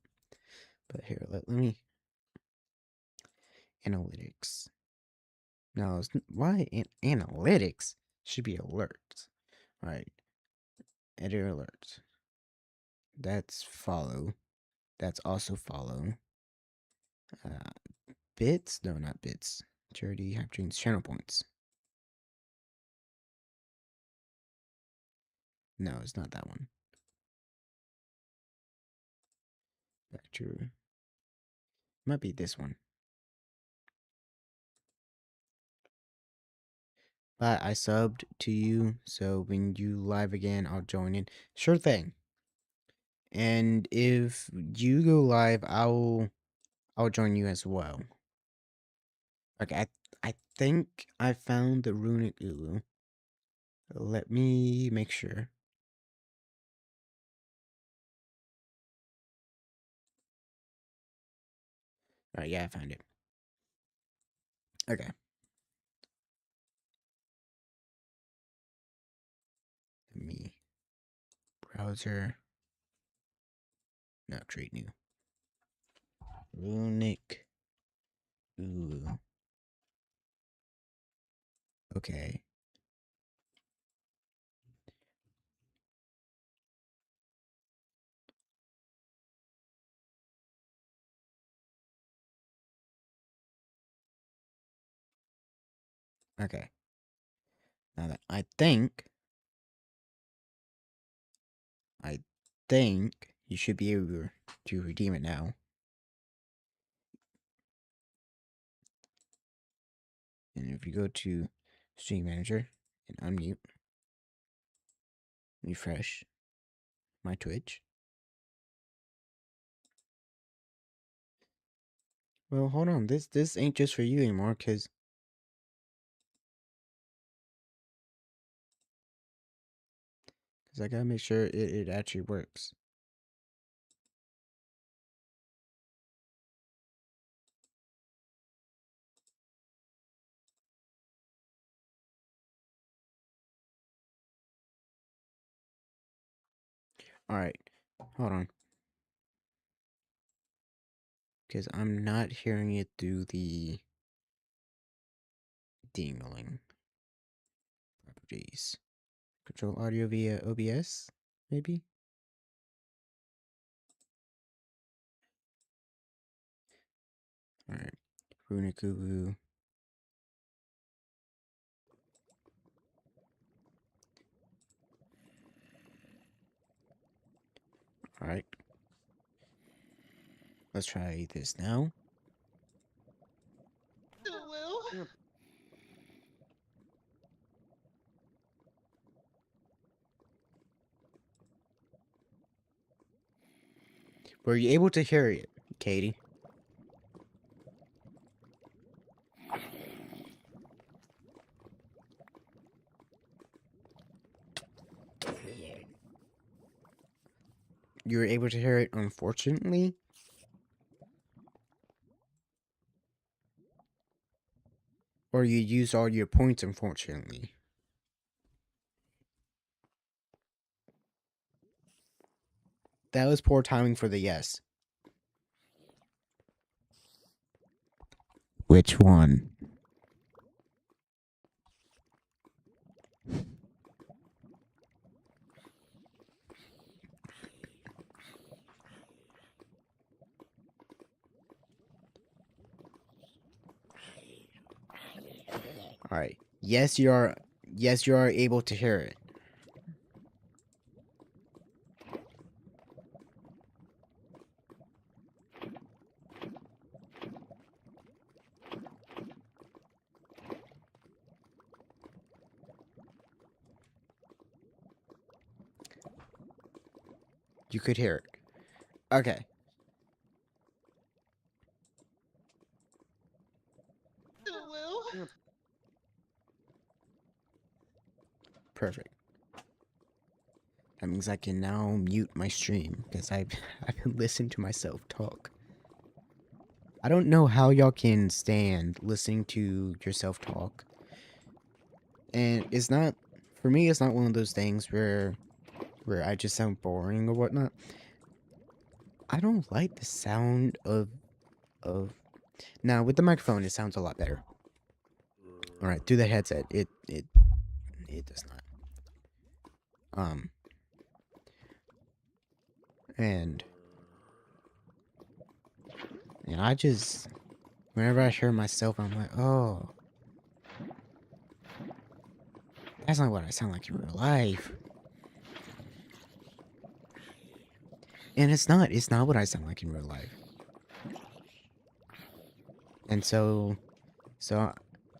But here, let me. Analytics. No, why analytics? Should be alerts. All right. Editor alerts. That's follow. That's also follow. Uh, bits? No, not bits. Charity have dreams. Channel points. No, it's not that one. Back to. Might be this one. But I subbed to you, so when you live again, I'll join in. Sure thing. And if you go live, I'll join you as well. Okay, I think I found the runic ulu. Let me make sure. Alright, yeah, I found it. Okay. Let me browser. No, create new. Runic ulu. Okay. Okay. Now that I think you should be able to redeem it now. And if you go to Stream Manager and unmute, refresh my Twitch. Well, hold on. This ain't just for you anymore, cause I gotta make sure it actually works. All right, hold on, because I'm not hearing it through the dingling properties. Control audio via OBS, maybe. All right, Runikubu. All right, let's try this now. Hello. Were you able to hear it, Katie? You were able to hear it, unfortunately? Or you used all your points, unfortunately? That was poor timing for the yes. Which one? All right. Yes, you are. Yes, you are able to hear it. You could hear it. Okay. Hello. Perfect. That means I can now mute my stream because I've been listening to myself talk. I don't know how y'all can stand listening to yourself talk. And it's not, for me, it's not one of those things where I just sound boring or whatnot. I don't like the sound of Now with the microphone, it sounds a lot better. All right, through the headset, it does not. Um, and and I just whenever I hear myself, I'm like, oh, that's not what I sound like in real life. And it's not. It's not what I sound like in real life. And so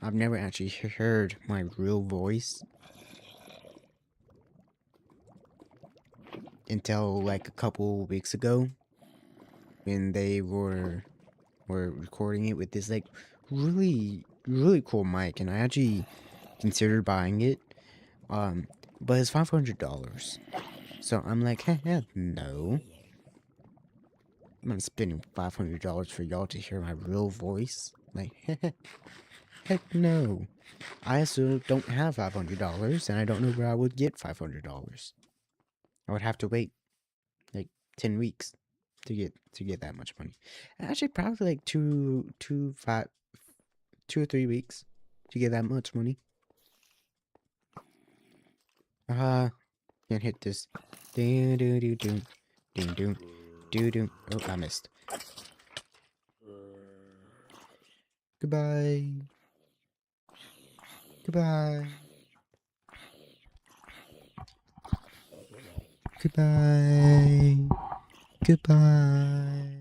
I've never actually heard my real voice until like a couple weeks ago when they were recording it with this like really cool mic, and I actually considered buying it. But it's $500. So I'm like, heh, no. I'm not spending $500 for y'all to hear my real voice. Like, heck no. I also don't have $500, and I don't know where I would get $500. I would have to wait like 10 weeks to get that much money. Actually, probably like 2 or 3 weeks to get that much money. Can't hit this. Do do do do do do do do. Oh, I missed. Goodbye. Goodbye. Goodbye. Goodbye.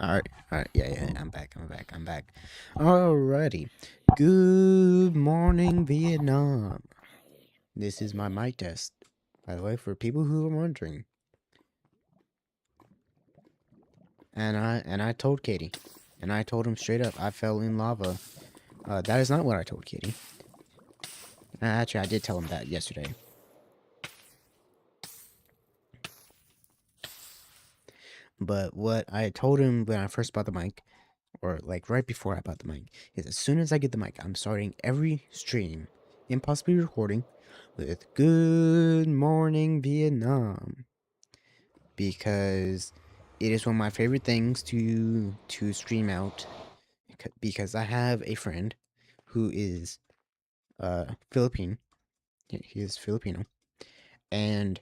Alright, yeah, I'm back. Alrighty. Good morning, Vietnam. This is my mic test, by the way, for people who are wondering. And I told Katie, and I told him straight up, I fell in lava. That is not what I told Katie. Actually, I did tell him that yesterday. But what I told him when I first bought the mic, or like right before I bought the mic, is as soon as I get the mic, I'm starting every stream, impossibly recording, with Good Morning Vietnam. Because it is one of my favorite things to stream out, because I have a friend who is Philippine. He is Filipino. And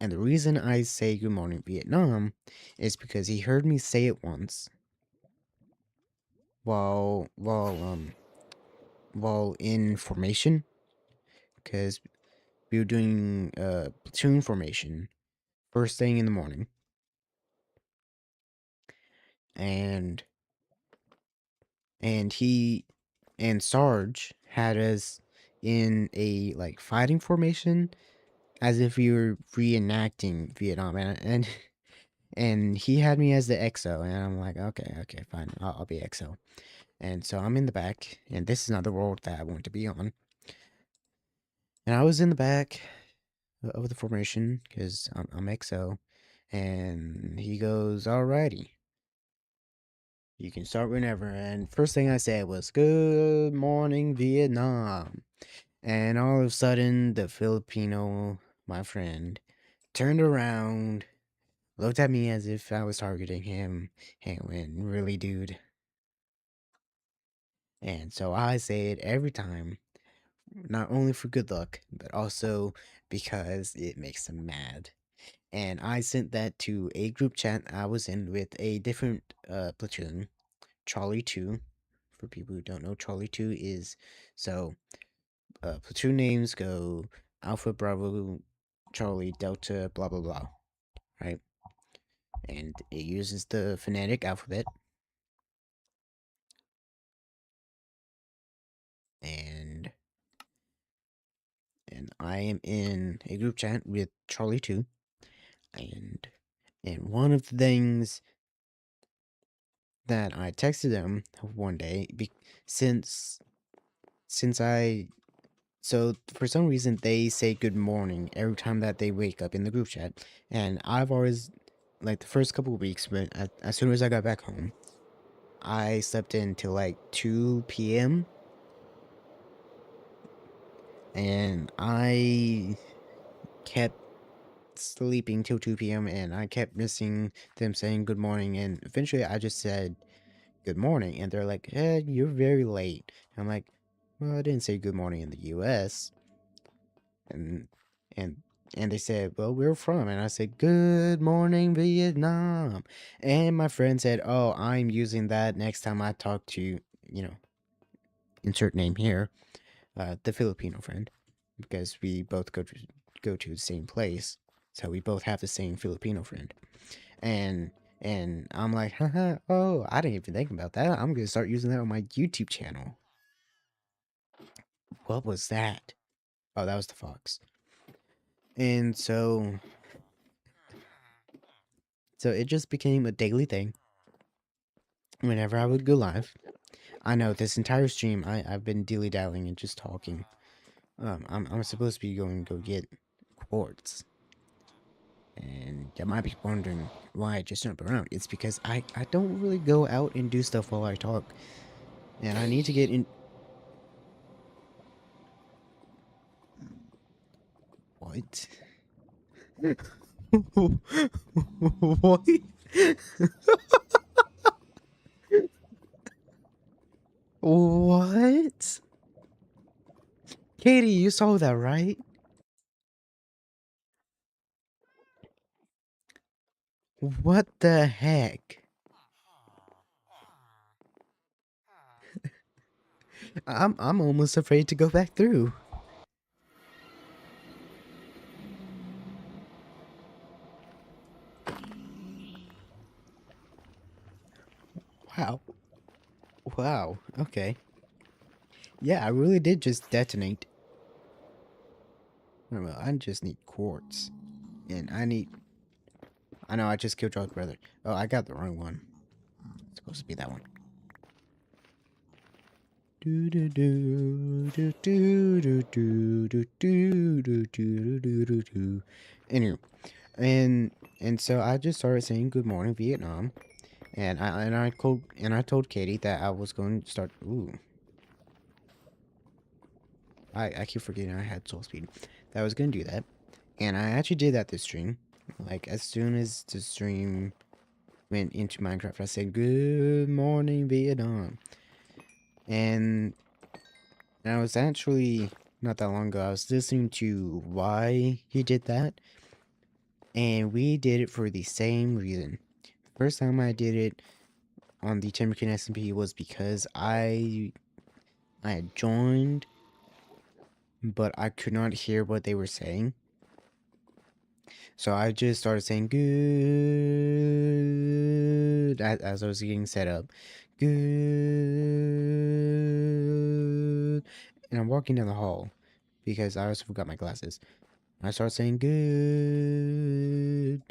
the reason I say Good Morning Vietnam is because he heard me say it once while in formation, because we were doing platoon formation first thing in the morning, and he and Sarge had us in a like fighting formation as if we were reenacting Vietnam, and he had me as the XO, and I'm like, okay, fine, I'll be XO. And so I'm in the back, and this is not the world that I want to be on. And I was in the back of the formation because I'm XO, and he goes, "Alrighty, you can start whenever." And first thing I said was, "Good morning, Vietnam." And all of a sudden, the Filipino, my friend, turned around, looked at me as if I was targeting him, and went, "Really, dude?" And so I say it every time, not only for good luck, but also because it makes them mad. And I sent that to a group chat I was in with a different platoon, Charlie 2. For people who don't know, Charlie 2 is so platoon names go Alpha, Bravo, Charlie, Delta, blah blah blah, right? And it uses the phonetic alphabet. And I am in a group chat with Charlie 2, and one of the things that I texted them one day, since I so for some reason they say good morning every time that they wake up in the group chat, and I've always, like, the first couple of weeks, but as soon as I got back home, I slept in till like 2 p.m. and I kept sleeping till 2 p.m. and I kept missing them saying good morning. And eventually I just said good morning. And they're like, you're very late. I'm like, well, I didn't say good morning in the US. And, and, and they said, well, where from? And I said, good morning, Vietnam. And my friend said, oh, I'm using that next time I talk to, insert name here, the Filipino friend, because we both go to the same place, so we both have the same Filipino friend, and I'm like, haha, oh, I didn't even think about that. I'm gonna start using that on my YouTube channel. What was that? Oh, that was the fox. And so it just became a daily thing. Whenever I would go live, I know this entire stream I've been dilly dallying and just talking. I'm supposed to be going to go get quartz. And you might be wondering why I just jump around. It's because I don't really go out and do stuff while I talk. And I need to get in. What? What? What? Katie, you saw that, right? What the heck? I'm almost afraid to go back through. Wow. Wow. Okay. Yeah, I really did just detonate. Well, I just need quartz. And I know I just killed John's brother. Oh, I got the wrong one. It's supposed to be that one. Do do do do do do do do do do do do do do. Anyway, and so I just started saying good morning Vietnam, and I told Katie that I was going to start. Ooh, I keep forgetting I had soul speed. That I was gonna do that, and I actually did that this stream. Like as soon as the stream went into Minecraft, I said good morning Vietnam, and And I was actually not that long ago, I was listening to why he did that, and we did it for the same reason. First time I did it on the Timberkin SMP was because I had joined, but I could not hear what they were saying. So I just started saying good as I was getting set up. Good. And I'm walking down the hall because I also forgot my glasses. I start saying good,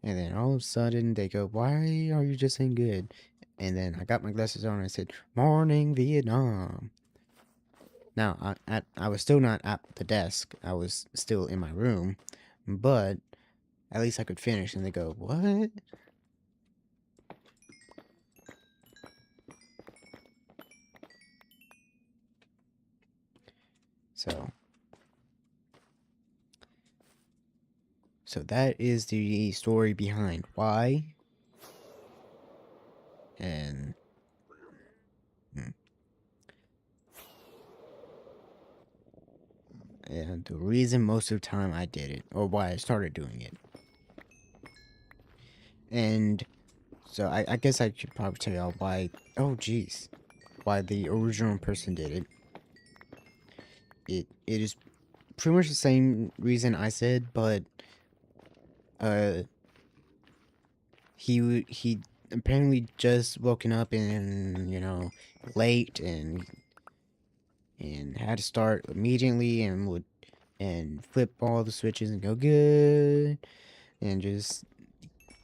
and then all of a sudden they go, "Why are you just saying good?" And then I got my glasses on and I said, "Morning, Vietnam." Now I was still not at the desk. I was still in my room, but at least I could finish. And they go, "What?" So so that is the story behind why and. hmm, And the reason most of the time I did it, or why I started doing it. And so I guess I should probably tell y'all why. Oh, jeez, why the original person did it. It is pretty much the same reason I said, but uh, he apparently just woken up and late and had to start immediately and would and flip all the switches and go good and just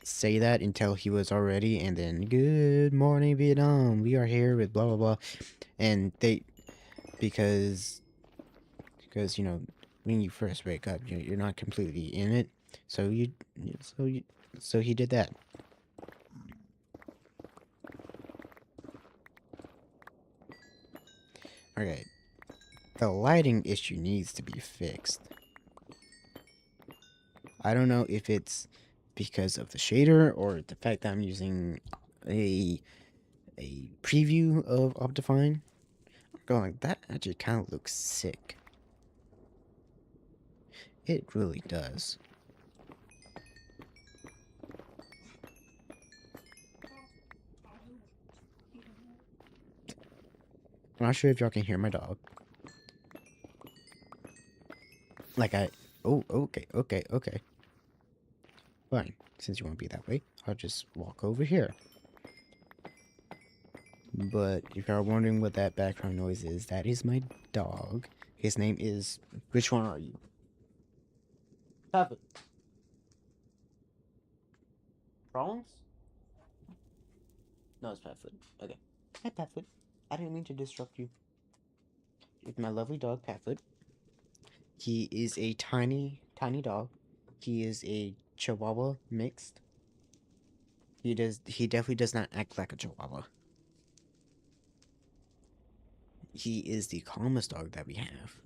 say that until he was already and then good morning Vietnam, we are here with blah blah blah, and they because when you first wake up you're not completely in it, so so you so he did that. Okay, the lighting issue needs to be fixed. I don't know if it's because of the shader or the fact that I'm using a preview of Optifine. Going, that actually kind of looks sick. It really does. I'm not sure if y'all can hear my dog. Like oh, okay. Fine. Since you want to be that way, I'll just walk over here. But if you're wondering what that background noise is, that is my dog. His name is... Which one are you? Papa. Prawns? No, it's Patfoot. Okay. Hi, Patfoot. I didn't mean to disrupt you. It's my lovely dog, Patfoot. He is a tiny dog. He is a Chihuahua mixed. He definitely does not act like a Chihuahua. He is the calmest dog that we have.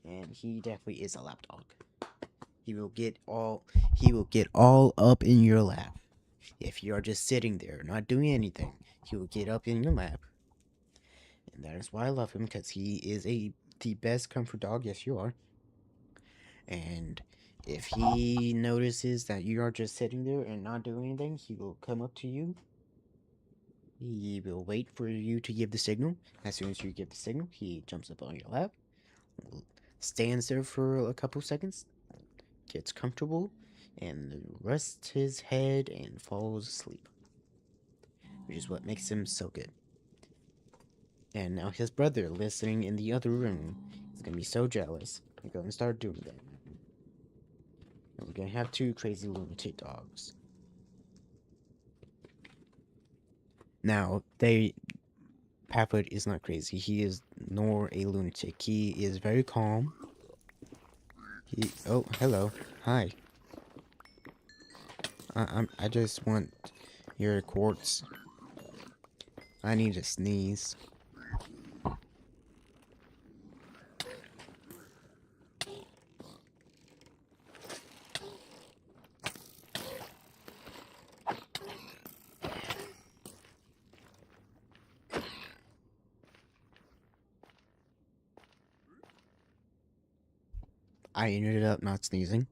And he definitely is a lap dog. He will get all up in your lap. If you are just sitting there, not doing anything, he will get up in your lap. And that is why I love him, because he is the best comfort dog. Yes, you are. And if he notices that you are just sitting there and not doing anything, he will come up to you. He will wait for you to give the signal. As soon as you give the signal, he jumps up on your lap, stands there for a couple seconds, gets comfortable, and rests his head and falls asleep. Which is what makes him so good. And now his brother, listening in the other room, is gonna be so jealous. He's gonna start doing that. And we're gonna have two crazy lunatic dogs. Now, Patfoot is not crazy. He is nor a lunatic. He is very calm. Oh, hello. Hi. I just want your quartz. I need to sneeze. I ended up not sneezing.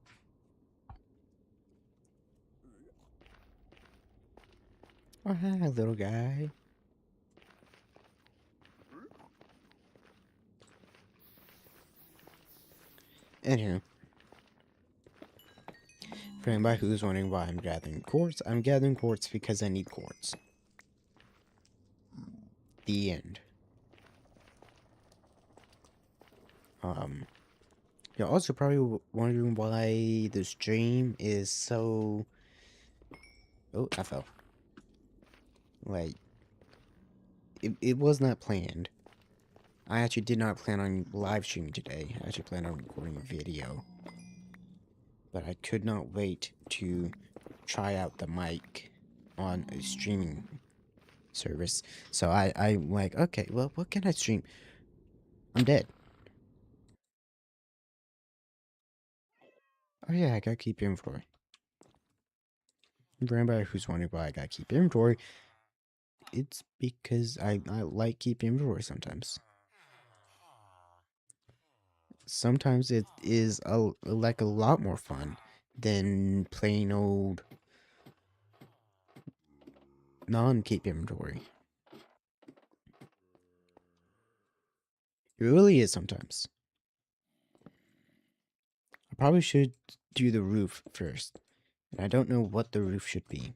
Oh, hi, little guy. Anywho, for anybody who's wondering why I'm gathering quartz because I need quartz. The end. You're also probably wondering why the stream is so... Oh, I fell. Like, it was not planned. I actually did not plan on live streaming today. I actually planned on recording a video. But I could not wait to try out the mic on a streaming service. So I'm like, okay, well, what can I stream? I'm dead. Oh yeah, I gotta keep inventory. For anybody who's wondering why I gotta keep inventory, it's because I like keeping inventory sometimes. Sometimes it is like a lot more fun than plain old non-keep inventory. It really is sometimes. I probably should do the roof first. And I don't know what the roof should be.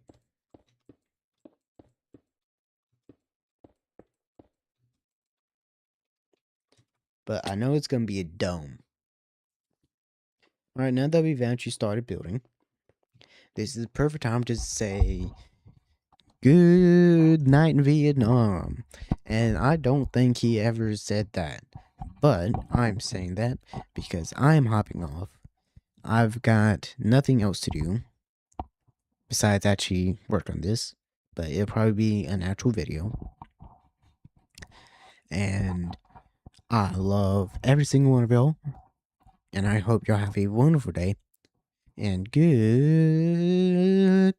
But I know it's gonna be a dome. Alright, now that we've actually started building, this is the perfect time to say good night in Vietnam. And I don't think he ever said that. But I'm saying that because I'm hopping off. I've got nothing else to do besides actually work on this. But it'll probably be an actual video. And I love every single one of y'all, and I hope y'all have a wonderful day and good